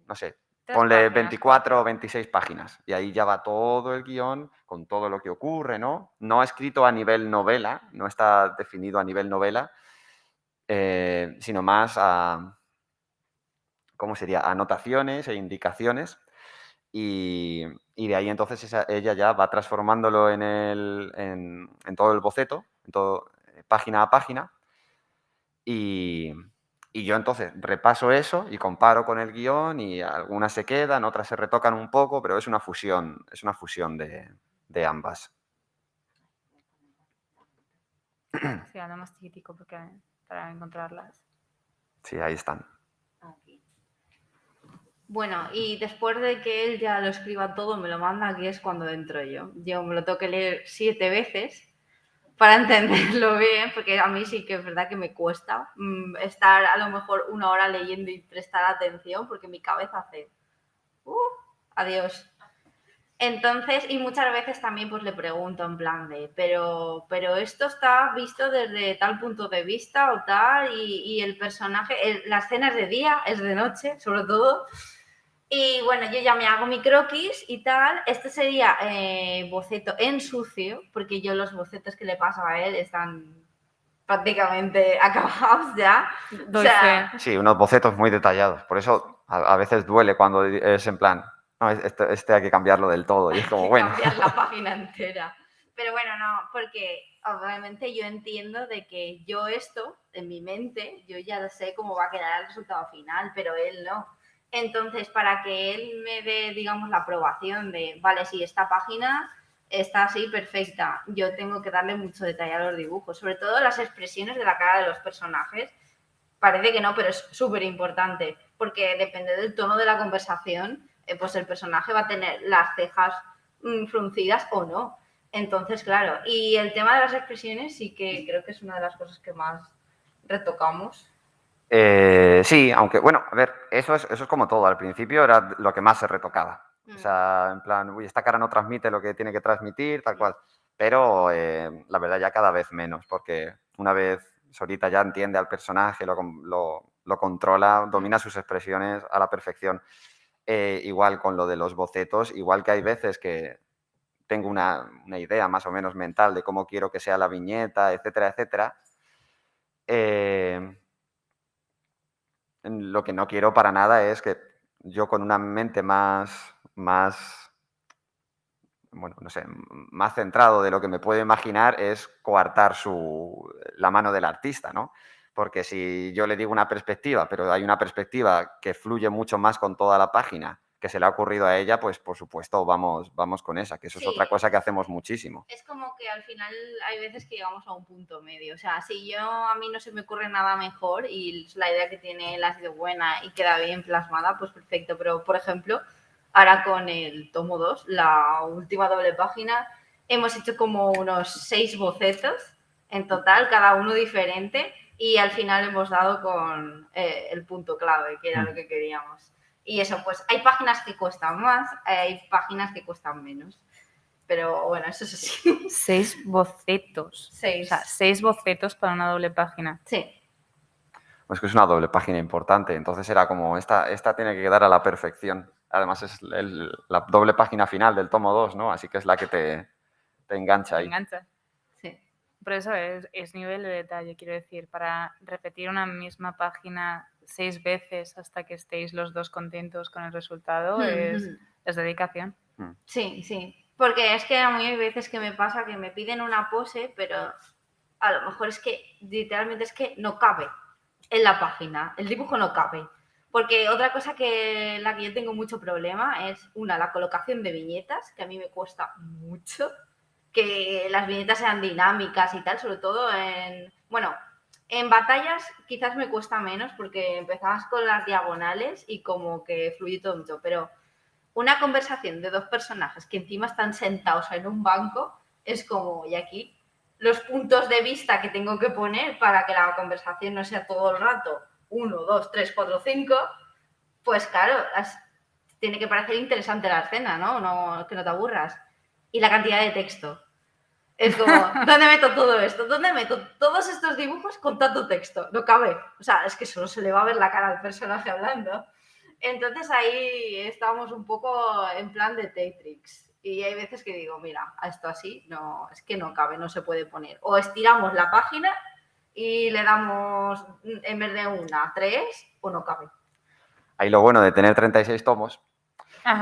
no sé, 3 ponle páginas, 24 o 4. 26 páginas. Y ahí ya va todo el guión con todo lo que ocurre, ¿no? No escrito a nivel novela, no está definido a nivel novela, sino más a, ¿cómo sería? Anotaciones e indicaciones. Y de ahí entonces ella ya va transformándolo en todo el boceto, en todo, página a página. Y yo entonces repaso eso y comparo con el guión y algunas se quedan, otras se retocan un poco, pero es una fusión de ambas. Sí, algo más chiquitico porque, para encontrarlas. Sí, ahí están. Aquí. Bueno, y después de que él ya lo escriba todo, me lo manda, aquí es cuando entro yo. Yo me lo tengo que leer 7 veces para entenderlo bien, porque a mí sí que es verdad que me cuesta estar a lo mejor 1 hora leyendo y prestar atención, porque mi cabeza hace, adiós. Entonces, y muchas veces también pues le pregunto en plan de, pero esto está visto desde tal punto de vista o tal, y el personaje, la escena es de día, es de noche, sobre todo. Y bueno, yo ya me hago mi croquis y tal. Este sería boceto en sucio, porque yo los bocetos que le paso a él están prácticamente acabados ya. Doy fe. Sí, unos bocetos muy detallados. Por eso a veces duele cuando es en plan, no, este hay que cambiarlo del todo. Y es como, Hay que bueno. cambiar la página entera. Pero bueno, no, porque obviamente yo entiendo de que yo esto, en mi mente, yo ya sé cómo va a quedar el resultado final, pero él no. Entonces, para que él me dé, digamos, la aprobación de, vale, sí, esta página está así, perfecta, yo tengo que darle mucho detalle a los dibujos, sobre todo las expresiones de la cara de los personajes. Parece que no, pero es súper importante, porque depende del tono de la conversación, pues el personaje va a tener las cejas fruncidas o no. Entonces, claro, y el tema de las expresiones sí que creo que es una de las cosas que más retocamos. Sí, aunque bueno, a ver, eso es como todo. Al principio era lo que más se retocaba. O sea, en plan, uy, esta cara no transmite lo que tiene que transmitir, tal cual. Pero la verdad ya cada vez menos, porque una vez Sorita ya entiende al personaje, lo controla, domina sus expresiones a la perfección. Igual con lo de los bocetos, igual que hay veces que tengo una idea más o menos mental de cómo quiero que sea la viñeta, etcétera, etcétera. Lo que no quiero para nada es que yo con una mente más bueno, no sé, más centrado de lo que me puedo imaginar es coartar la mano del artista, ¿no? Porque si yo le digo una perspectiva, pero hay una perspectiva que fluye mucho más con toda la página, que se le ha ocurrido a ella, pues por supuesto vamos con esa, que eso es Sí. otra cosa que hacemos muchísimo. Es como que al final hay veces que llegamos a un punto medio. O sea, si a mí no se me ocurre nada mejor y la idea que tiene él ha sido buena y queda bien plasmada, pues perfecto. Pero, por ejemplo, ahora con el tomo 2, la última doble página, hemos hecho como unos 6 bocetos en total, cada uno diferente, y al final hemos dado con el punto clave, que era lo que queríamos. Y eso, pues hay páginas que cuestan más, hay páginas que cuestan menos. Pero bueno, eso es así. 6 bocetos. 6. O sea, 6 bocetos para una doble página. Sí. Pues que es una doble página importante, entonces era como, esta tiene que quedar a la perfección. Además es la doble página final del tomo 2, ¿no? Así que es la que te engancha Te ahí. engancha. Sí. Por eso es nivel de detalle, quiero decir, para repetir una misma página 6 veces hasta que estéis los dos contentos con el resultado es dedicación. Sí, sí. Porque es que a mí hay veces que me pasa que me piden una pose, pero a lo mejor es que literalmente es que no cabe en la página. El dibujo no cabe. Porque otra cosa que la que yo tengo mucho problema es, la colocación de viñetas, que a mí me cuesta mucho. Que las viñetas sean dinámicas y tal, sobre todo en batallas quizás me cuesta menos porque empezabas con las diagonales y como que fluye todo mucho, pero una conversación de 2 personajes que encima están sentados en un banco es como, y aquí los puntos de vista que tengo que poner para que la conversación no sea todo el rato 1, 2, 3, 4, 5, pues claro, tiene que parecer interesante la escena, ¿no? Que no te aburras. Y la cantidad de texto. Es como, ¿dónde meto todo esto? ¿Dónde meto todos estos dibujos con tanto texto? No cabe. O sea, es que solo se le va a ver la cara al personaje hablando. Entonces ahí estamos un poco en plan de Tetrix. Y hay veces que digo, mira, a esto así, no, es que no cabe, no se puede poner. O estiramos la página y le damos, en vez de 1, 3, o no cabe. Ahí lo bueno de tener 36 tomos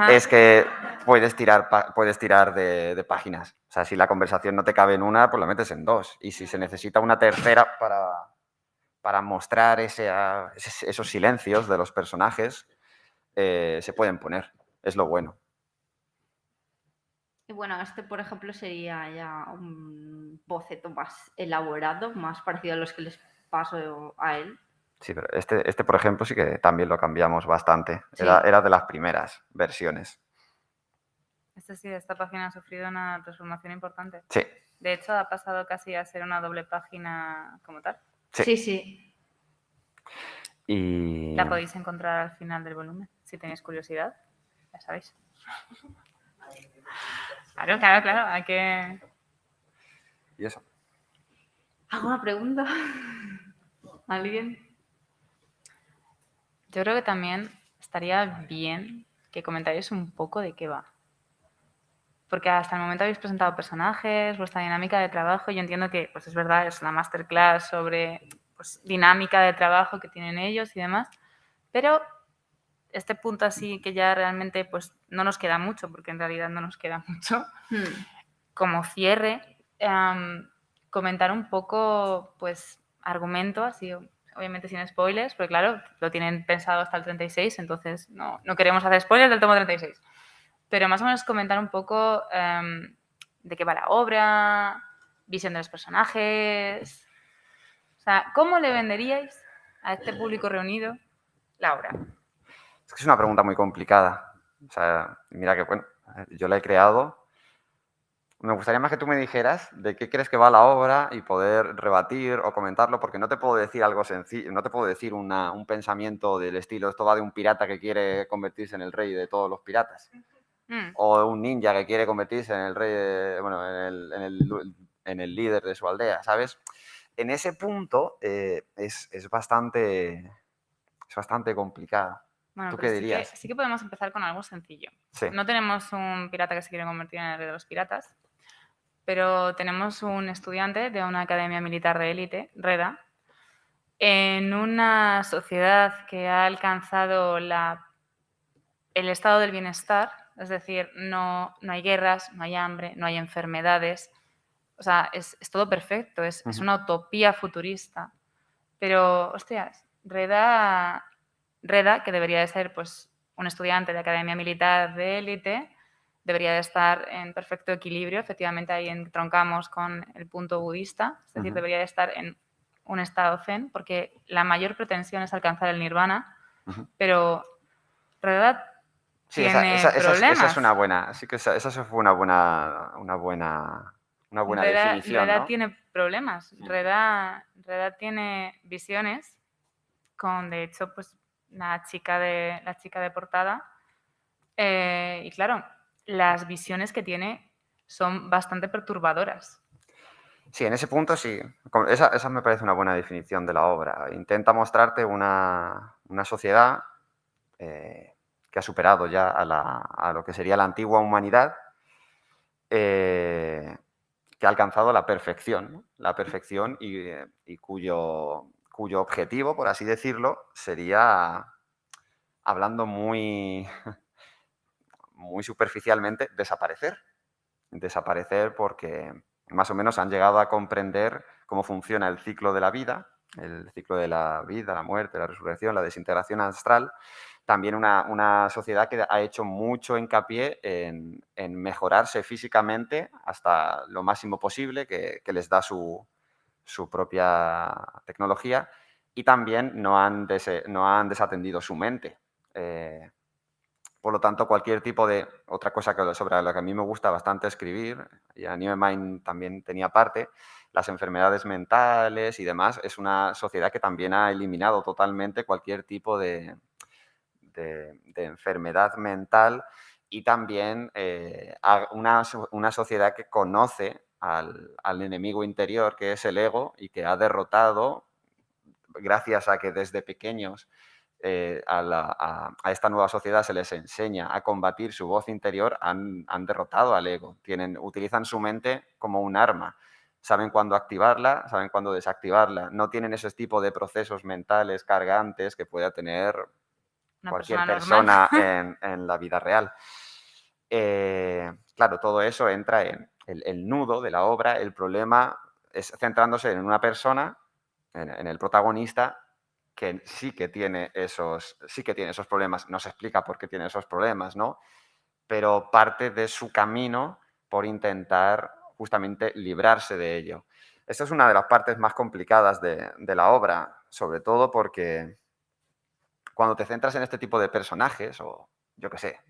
es que puedes tirar de páginas. O sea, si la conversación no te cabe en una, pues la metes en 2. Y si se necesita una tercera para mostrar esos silencios de los personajes, se pueden poner. Es lo bueno. Y bueno, por ejemplo, sería ya un boceto más elaborado, más parecido a los que les paso a él. Sí, pero este, por ejemplo, sí que también lo cambiamos bastante. Sí. Era de las primeras versiones. Esta página ha sufrido una transformación importante. Sí. De hecho, ha pasado casi a ser una doble página como tal. Sí. Sí. Y... La podéis encontrar al final del volumen, si tenéis curiosidad, ya sabéis. Claro, hay que... ¿Y eso? ¿Alguna pregunta? ¿Alguien? Yo creo que también estaría bien que comentarais un poco de qué va. Porque hasta el momento habéis presentado personajes, vuestra dinámica de trabajo. Yo entiendo que, pues es verdad, es una masterclass sobre pues, dinámica de trabajo que tienen ellos y demás. Pero este punto así que ya realmente pues no nos queda mucho, porque en realidad no nos queda mucho. Como cierre, comentar un poco, pues, argumento, así, obviamente sin spoilers, porque claro, lo tienen pensado hasta el 36, entonces no queremos hacer spoilers del tomo 36. Pero más o menos comentar un poco de qué va la obra, visión de los personajes. O sea, ¿cómo le venderíais a este público reunido la obra? Es que es una pregunta muy complicada. O sea, mira que, bueno, yo la he creado. Me gustaría más que tú me dijeras de qué crees que va la obra y poder rebatir o comentarlo, porque no te puedo decir algo sencillo, no te puedo decir un pensamiento del estilo, esto va de un pirata que quiere convertirse en el rey de todos los piratas. O un ninja que quiere convertirse en el rey, en el líder de su aldea, ¿sabes? En ese punto es bastante complicado. Bueno, ¿Tú pero qué dirías? Sí que podemos empezar con algo sencillo. Sí. No tenemos un pirata que se quiere convertir en el rey de los piratas, pero tenemos un estudiante de una academia militar de élite, Reda, en una sociedad que ha alcanzado el estado del bienestar Es decir, no hay guerras, no hay hambre, no hay enfermedades. O sea, es todo perfecto, es una utopía futurista. Pero, hostias, Reda, que debería de ser pues, un estudiante de academia militar de élite, debería de estar en perfecto equilibrio. Efectivamente, ahí entroncamos con el punto budista, es decir, debería de estar en un estado zen, porque la mayor pretensión es alcanzar el nirvana, pero Reda Sí, tiene esa problemas. es una buena, sí que esa fue una buena definición, Reda ¿no? tiene problemas. Sí. Reda tiene visiones con, de hecho, pues la chica de portada. Y claro, las visiones que tiene son bastante perturbadoras. Sí, en ese punto sí. Esa me parece una buena definición de la obra. Intenta mostrarte una sociedad que ha superado ya a lo que sería la antigua humanidad, que ha alcanzado la perfección, ¿no? La perfección y cuyo objetivo, por así decirlo, sería, hablando muy, muy superficialmente, desaparecer. Desaparecer porque más o menos han llegado a comprender cómo funciona el ciclo de la vida, la muerte, la resurrección, la desintegración astral. También una sociedad que ha hecho mucho hincapié en mejorarse físicamente hasta lo máximo posible, que les da su propia tecnología, y también no han desatendido su mente. Por lo tanto, cualquier tipo de... Otra cosa sobre la que a mí me gusta bastante escribir, y Anime Mind también tenía parte, las enfermedades mentales y demás, es una sociedad que también ha eliminado totalmente cualquier tipo de enfermedad mental, y también una sociedad que conoce al enemigo interior, que es el ego, y que ha derrotado, gracias a que desde pequeños a esta nueva sociedad se les enseña a combatir su voz interior, han derrotado al ego. Utilizan su mente como un arma. Saben cuándo activarla, saben cuándo desactivarla. No tienen ese tipo de procesos mentales cargantes que pueda tener cualquier persona en la vida real. Claro, todo eso entra en el nudo de la obra. El problema es centrándose en una persona, en el protagonista, que sí que tiene esos problemas. No se explica por qué tiene esos problemas, ¿no? Pero parte de su camino por intentar justamente librarse de ello. Esta es una de las partes más complicadas de la obra, sobre todo porque cuando te centras en este tipo de personajes, o yo qué sé,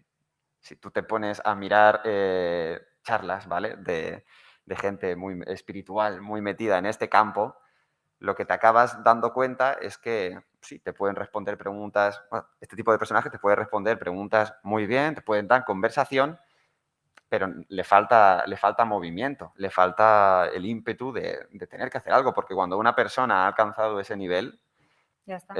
si tú te pones a mirar charlas, ¿vale? De gente muy espiritual, muy metida en este campo, lo que te acabas dando cuenta es que sí, te pueden responder preguntas, bueno, este tipo de personajes te puede responder preguntas muy bien, te pueden dar conversación, pero le falta movimiento, le falta el ímpetu de tener que hacer algo, porque cuando una persona ha alcanzado ese nivel, Ya está.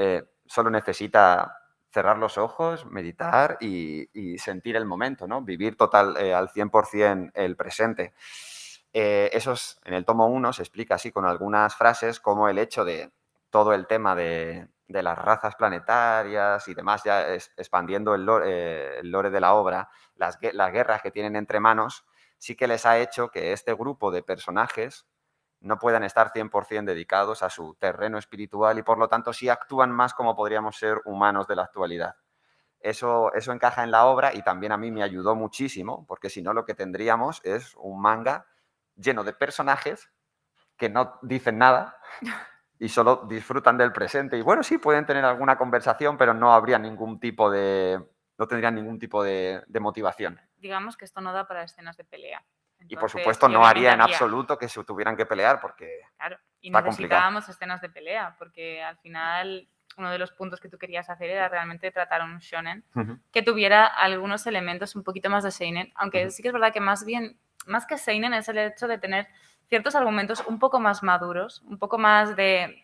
solo necesita cerrar los ojos, meditar y sentir el momento, ¿no? Vivir al 100% el presente. En el tomo 1 se explica así con algunas frases como el hecho de todo el tema de las razas planetarias y demás, ya expandiendo el lore de la obra, las guerras que tienen entre manos, sí que les ha hecho que este grupo de personajes no puedan estar 100% dedicados a su terreno espiritual y por lo tanto sí actúan más como podríamos ser humanos de la actualidad. Eso encaja en la obra y también a mí me ayudó muchísimo, porque si no lo que tendríamos es un manga lleno de personajes que no dicen nada y solo disfrutan del presente. Y bueno, sí, pueden tener alguna conversación, pero no tendrían ningún tipo de motivación. Digamos que esto no da para escenas de pelea. Y por Entonces, supuesto no obviamente haría en absoluto que se tuvieran que pelear porque claro, y está complicado. necesitábamos escenas de pelea, porque al final uno de los puntos que tú querías hacer era realmente tratar un shonen que tuviera algunos elementos un poquito más de seinen, aunque sí que es verdad que más que seinen es el hecho de tener ciertos argumentos un poco más maduros, un poco más de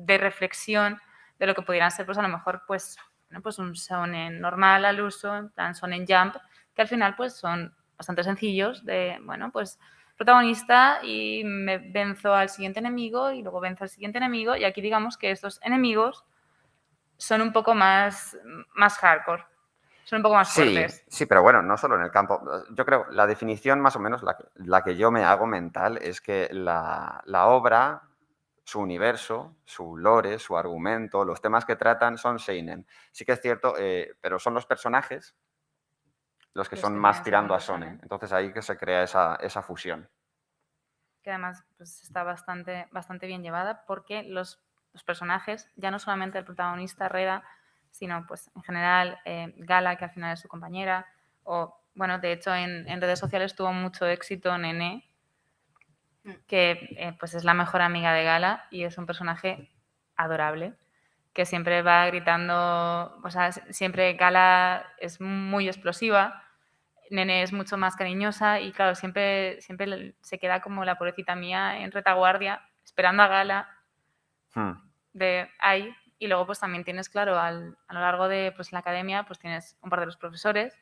reflexión de lo que pudieran ser, pues a lo mejor pues un shonen normal al uso, en plan shonen jump, que al final pues son bastante sencillos de, bueno, pues protagonista y me venzo al siguiente enemigo y luego venzo al siguiente enemigo, y aquí digamos que estos enemigos son un poco más hardcore. son un poco más Sí, fuertes. sí, pero bueno, no solo en el campo. Yo creo, la definición más o menos, la que yo me hago mental, es que la obra, su universo, su lore, su argumento, los temas que tratan son seinen. Sí que es cierto, pero son los personajes los que Los son que más tienen ese tirando a punto shonen. shonen. Entonces ahí que se crea esa fusión. Que además pues, está bastante bien llevada porque los personajes, ya no solamente el protagonista Reda, sino pues en general Gala, que al final es su compañera, o bueno, de hecho en redes sociales tuvo mucho éxito Nene, que pues es la mejor amiga de Gala y es un personaje adorable, que siempre va gritando, o sea, siempre Gala es muy explosiva, Nene es mucho más cariñosa y claro, siempre se queda como la pobrecita mía en retaguardia, esperando a Gala Hmm. de ahí. Y luego pues también tienes, claro, a lo largo de pues, la academia, pues tienes un par de los profesores,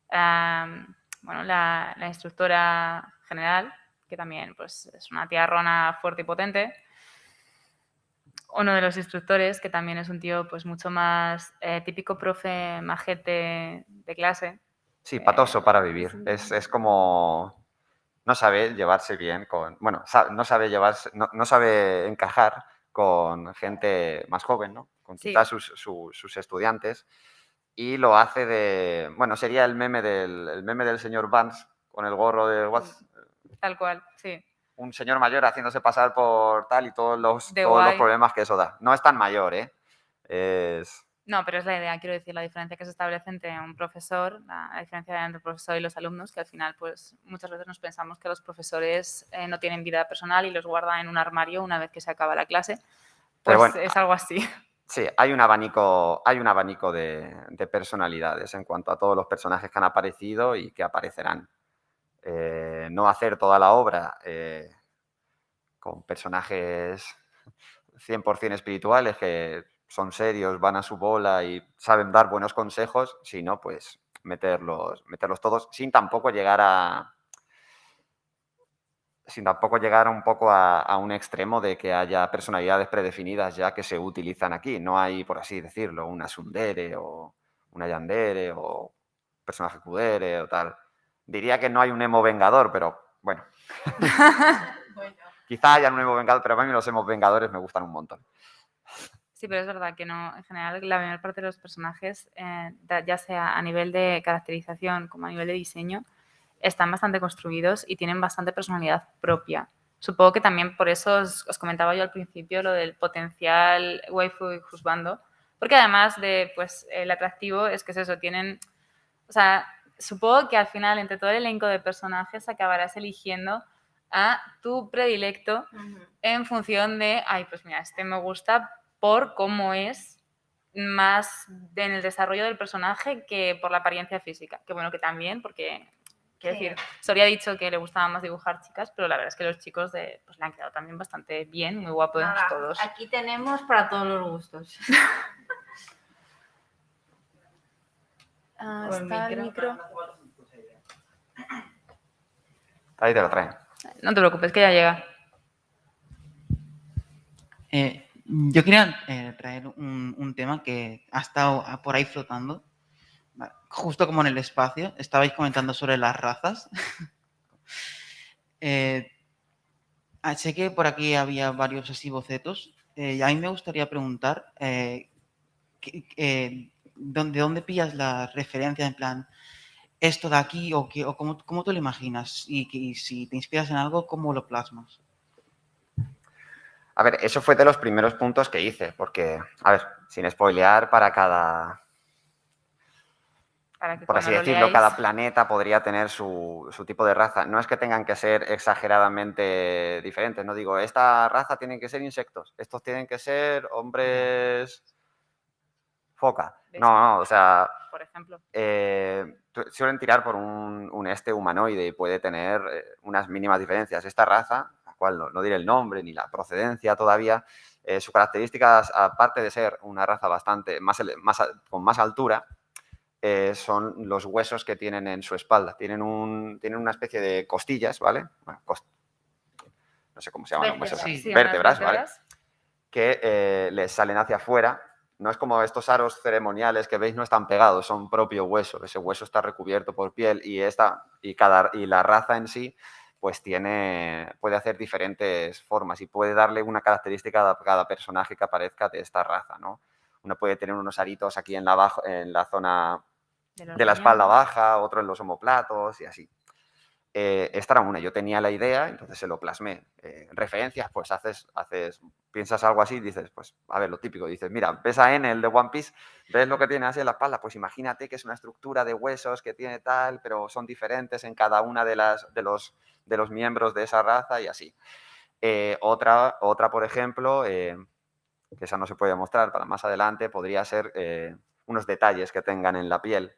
bueno, la instructora general, que también pues, es una tía rona fuerte y potente. Uno de los instructores, que también es un tío pues mucho más típico profe majete de clase. Sí, patoso para vivir. Es como... No sabe llevarse bien con... Bueno, no sabe llevarse... No sabe encajar con gente más joven, ¿no? Con Sí. quizás sus estudiantes. Y lo hace de... Bueno, sería el meme del señor Vance con el gorro de... Tal cual, sí. Un señor mayor haciéndose pasar por tal y todos los guay. problemas que eso da. No es tan mayor, ¿eh? Es... No, pero es la idea, quiero decir, la diferencia que se establece entre un profesor, la diferencia entre el profesor y los alumnos, que al final, pues muchas veces nos pensamos que los profesores no tienen vida personal y los guardan en un armario una vez que se acaba la clase. Pues Pero bueno, es algo así. Sí, hay un abanico de personalidades en cuanto a todos los personajes que han aparecido y que aparecerán. No hacer toda la obra con personajes 100% espirituales que son serios, van a su bola y saben dar buenos consejos, sino pues meterlos todos sin tampoco llegar un poco a un extremo de que haya personalidades predefinidas ya que se utilizan aquí. No hay, por así decirlo, una tsundere o una yandere o personaje kudere o tal. Diría que no hay un emo vengador, pero bueno. Quizá haya un emo vengador, pero a mí los emos vengadores me gustan un montón. Sí, pero es verdad que no, en general la mayor parte de los personajes, ya sea a nivel de caracterización como a nivel de diseño, están bastante construidos y tienen bastante personalidad propia. Supongo que también por eso os comentaba yo al principio lo del potencial waifu y juzbando, porque además de, pues, el atractivo es que es eso, tienen, o sea, supongo que al final entre todo el elenco de personajes acabarás eligiendo a tu predilecto en función de, ay, pues mira, este me gusta por cómo es más en el desarrollo del personaje que por la apariencia física. Que bueno, que también, porque quiero decir, Soria ha dicho que le gustaba más dibujar chicas, pero la verdad es que los chicos pues, le han quedado también bastante bien, muy guapos todos. Aquí tenemos para todos los gustos. ¿Está el micro? Ahí te lo traen. No te preocupes, que ya llega. Yo quería traer un tema que ha estado por ahí flotando, justo como en el espacio. Estabais comentando sobre las razas. Sé que por aquí había varios así bocetos. Y a mí me gustaría preguntar, ¿de dónde pillas las referencias? En plan, ¿esto de aquí o cómo tú lo imaginas? Y si te inspiras en algo, ¿cómo lo plasmas? A ver, eso fue de los primeros puntos que hice, porque, a ver, sin spoilear, para cada... Para que por así decirlo, cada planeta podría tener su tipo de raza. No es que tengan que ser exageradamente diferentes. No digo, esta raza tienen que ser insectos, estos tienen que ser hombres foca. No, o sea... Por ejemplo. Suelen tirar por un humanoide y puede tener unas mínimas diferencias. Esta raza, la cual no diré el nombre ni la procedencia todavía, sus características, aparte de ser una raza bastante con más altura, son los huesos que tienen en su espalda. Tienen una especie de costillas, ¿vale? Bueno, no sé cómo se llaman los huesos. Sí. Vértebras, ¿vale? Que les salen hacia afuera no es como estos aros ceremoniales que veis, no están pegados, son propio hueso. Ese hueso está recubierto por piel y la raza en sí pues puede hacer diferentes formas y puede darle una característica a cada personaje que aparezca de esta raza, ¿no? Uno puede tener unos aritos aquí en la zona de la espalda baja, otro en los omóplatos y así. Esta era una, yo tenía la idea, entonces se lo plasmé. Referencias, pues piensas algo así y dices, pues, a ver, lo típico, dices, mira, ves a N, el de One Piece, ves lo que tiene así en la espalda, pues imagínate que es una estructura de huesos que tiene tal, pero son diferentes en cada una de los miembros de esa raza y así. Otra, por ejemplo, que esa no se puede mostrar para más adelante, podría ser unos detalles que tengan en la piel.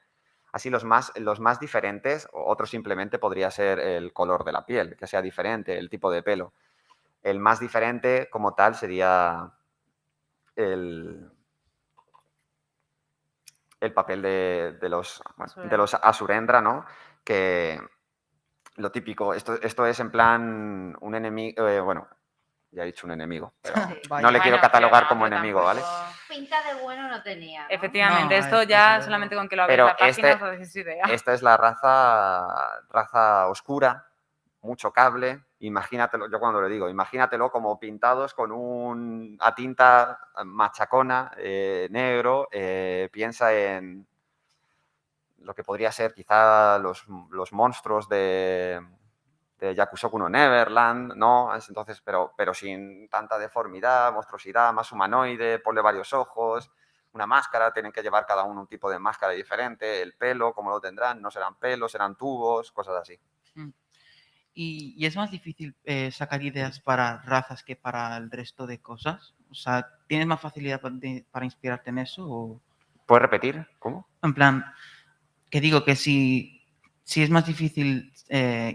Así los más diferentes, o otro simplemente podría ser el color de la piel, que sea diferente, el tipo de pelo. El más diferente como tal sería el papel de los Asurendra, ¿no? Que lo típico, esto es en plan un enemigo, bueno, ya he dicho un enemigo, pero Sí. no le quiero Bueno, catalogar pero como pero enemigo, ¿vale? tampoco- Pinta de bueno no tenía, ¿no? Efectivamente, No, esto desde ya luego. solamente con que lo veáis Pero en la página os hacéis idea. esta es la raza oscura, mucho cable. Imagínatelo, yo cuando le digo, imagínatelo como pintados con a tinta machacona, negro. Piensa en lo que podría ser quizá los monstruos de Yakusoku no Neverland, ¿no? Entonces, pero sin tanta deformidad, monstruosidad, más humanoide, ponle varios ojos, una máscara, tienen que llevar cada uno un tipo de máscara diferente, el pelo, ¿cómo lo tendrán? No serán pelos, serán tubos, cosas así. ¿Y es más difícil sacar ideas para razas que para el resto de cosas? O sea, ¿tienes más facilidad para inspirarte en eso? O, ¿Puedes repetir? ¿Cómo? en plan, que digo que si es más difícil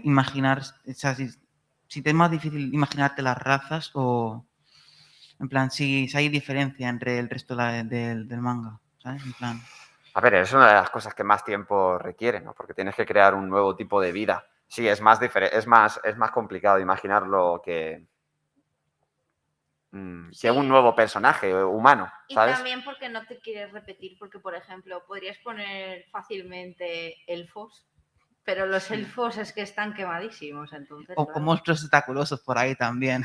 imaginar, o sea, si te es más difícil imaginarte las razas o, en plan, si hay diferencia entre el resto del manga, ¿sabes? En plan, A ver, es una de las cosas que más tiempo requiere, ¿no? Porque tienes que crear un nuevo tipo de vida. Sí, es más complicado imaginarlo que Sí. un nuevo personaje humano, Y ¿sabes? también porque no te quieres repetir, porque por ejemplo, podrías poner fácilmente elfos, pero los elfos es que están quemadísimos, entonces. o claro. monstruos espectaculosos por ahí también.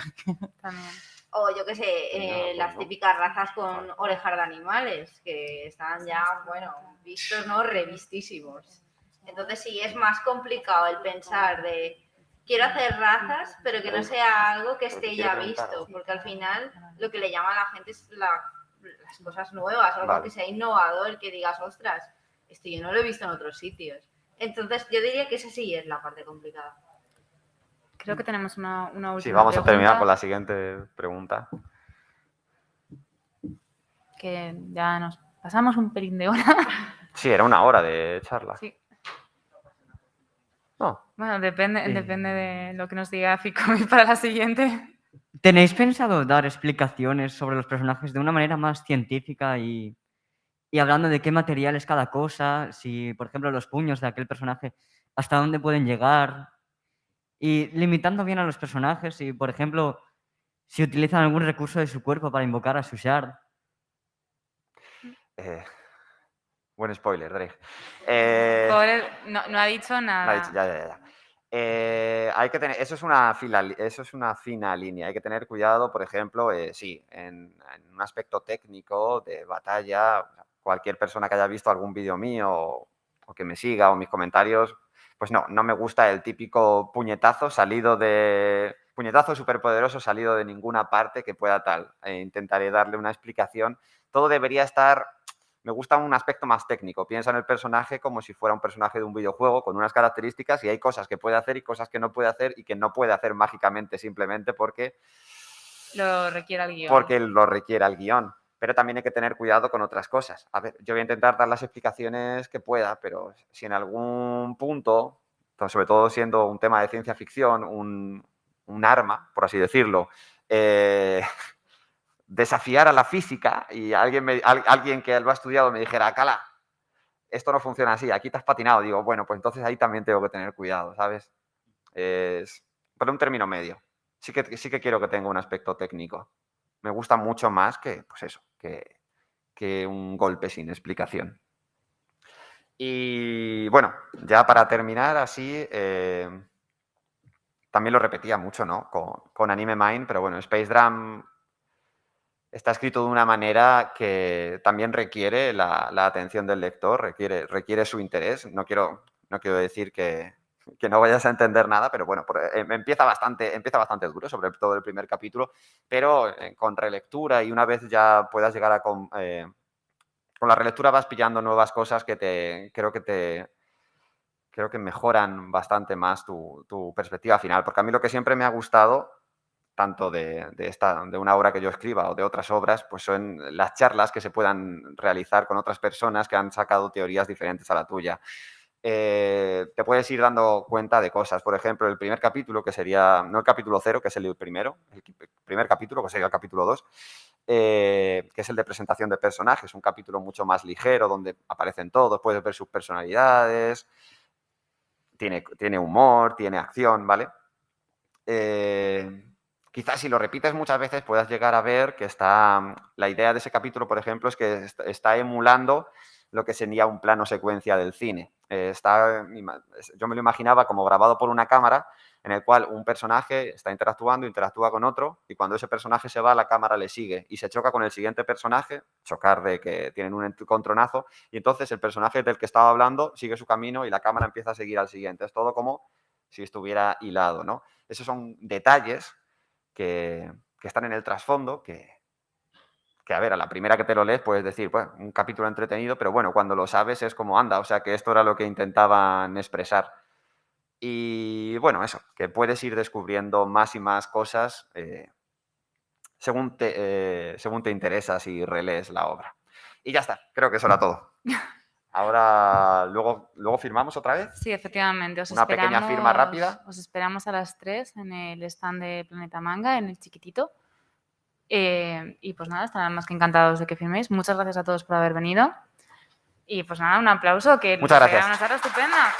También. O yo qué sé, No, las no. típicas razas con orejas de animales, que están ya, bueno, vistos, ¿no? Revistísimos. Entonces sí, es más complicado el pensar de quiero hacer razas, pero que no sea algo que esté ya visto, porque al final lo que le llama a la gente es las cosas nuevas, algo Vale. que sea innovador, que digas, ostras, esto yo no lo he visto en otros sitios. Entonces yo diría que esa sí es la parte complicada. Creo que tenemos una última Sí, vamos a terminar pregunta, con la siguiente pregunta. que ya nos pasamos un pelín de hora. Sí, era una hora de charla. Sí. No. Bueno, depende de lo que nos diga Ficomi para la siguiente. ¿Tenéis pensado dar explicaciones sobre los personajes de una manera más científica y hablando de qué material es cada cosa? Si, por ejemplo, los puños de aquel personaje, hasta dónde pueden llegar. Y limitando bien a los personajes, si, por ejemplo, si utilizan algún recurso de su cuerpo para invocar a su Shard. Buen spoiler, Drake. Pobre, no ha dicho nada. Lo ha dicho, ya. Hay que tener, eso es una fina línea. Hay que tener cuidado, por ejemplo, sí, en un aspecto técnico de batalla, cualquier persona que haya visto algún vídeo mío o que me siga o mis comentarios, pues no me gusta el típico puñetazo superpoderoso salido de ninguna parte que pueda tal. Intentaré darle una explicación. Todo debería estar. Me gusta un aspecto más técnico. Piensa en el personaje como si fuera un personaje de un videojuego con unas características y hay cosas que puede hacer y cosas que no puede hacer y que no puede hacer mágicamente simplemente porque Lo requiere el guión. porque lo requiera el guión. Pero también hay que tener cuidado con otras cosas. A ver, yo voy a intentar dar las explicaciones que pueda, pero si en algún punto, sobre todo siendo un tema de ciencia ficción, un arma, por así decirlo, desafiar a la física y alguien que lo ha estudiado me dijera, Cala, esto no funciona así, aquí te has patinado. Digo, bueno, pues entonces ahí también tengo que tener cuidado, ¿sabes? Es por un término medio. Sí que quiero que tenga un aspecto técnico. Me gusta mucho más que, pues eso, que que un golpe sin explicación. Y bueno, ya para terminar así, también lo repetía mucho, ¿no? Con Anime Mind, pero bueno, Space Drum está escrito de una manera que también requiere la atención del lector, requiere su interés. No quiero decir que no vayas a entender nada, pero bueno, empieza bastante duro, sobre todo el primer capítulo, pero con relectura y una vez ya puedas llegar a... con la relectura vas pillando nuevas cosas que creo que mejoran bastante más tu perspectiva final, porque a mí lo que siempre me ha gustado tanto de una obra que yo escriba o de otras obras, pues son las charlas que se puedan realizar con otras personas que han sacado teorías diferentes a la tuya. Te puedes ir dando cuenta de cosas. Por ejemplo, el primer capítulo, que sería, no el capítulo 0, que es el primero, el primer capítulo, que sería el capítulo 2, que es el de presentación de personajes, un capítulo mucho más ligero, donde aparecen todos, puedes ver sus personalidades, tiene humor, tiene acción, ¿vale? Quizás si lo repites muchas veces puedas llegar a ver que la idea de ese capítulo, por ejemplo, es que está emulando lo que sería un plano secuencia del cine. Yo me lo imaginaba como grabado por una cámara en el cual un personaje está interactúa con otro y cuando ese personaje se va la cámara le sigue y se choca con el siguiente personaje, chocar de que tienen un encontronazo y entonces el personaje del que estaba hablando sigue su camino y la cámara empieza a seguir al siguiente. Es todo como si estuviera hilado, ¿no? Esos son detalles que están en el trasfondo que, a ver, a la primera que te lo lees puedes decir, bueno, un capítulo entretenido, pero bueno, cuando lo sabes es como anda, o sea que esto era lo que intentaban expresar. Y bueno, eso, que puedes ir descubriendo más y más cosas según te interesas y relees la obra. Y ya está, creo que eso era todo. Ahora, luego firmamos otra vez. Sí, efectivamente. Una pequeña firma rápida. Os esperamos a las 3 en el stand de Planeta Manga, en el chiquitito. Y pues nada, estarán más que encantados de que firméis. Muchas gracias a todos por haber venido. Y pues nada, un aplauso, que Muchas gracias. Una tarde estupenda.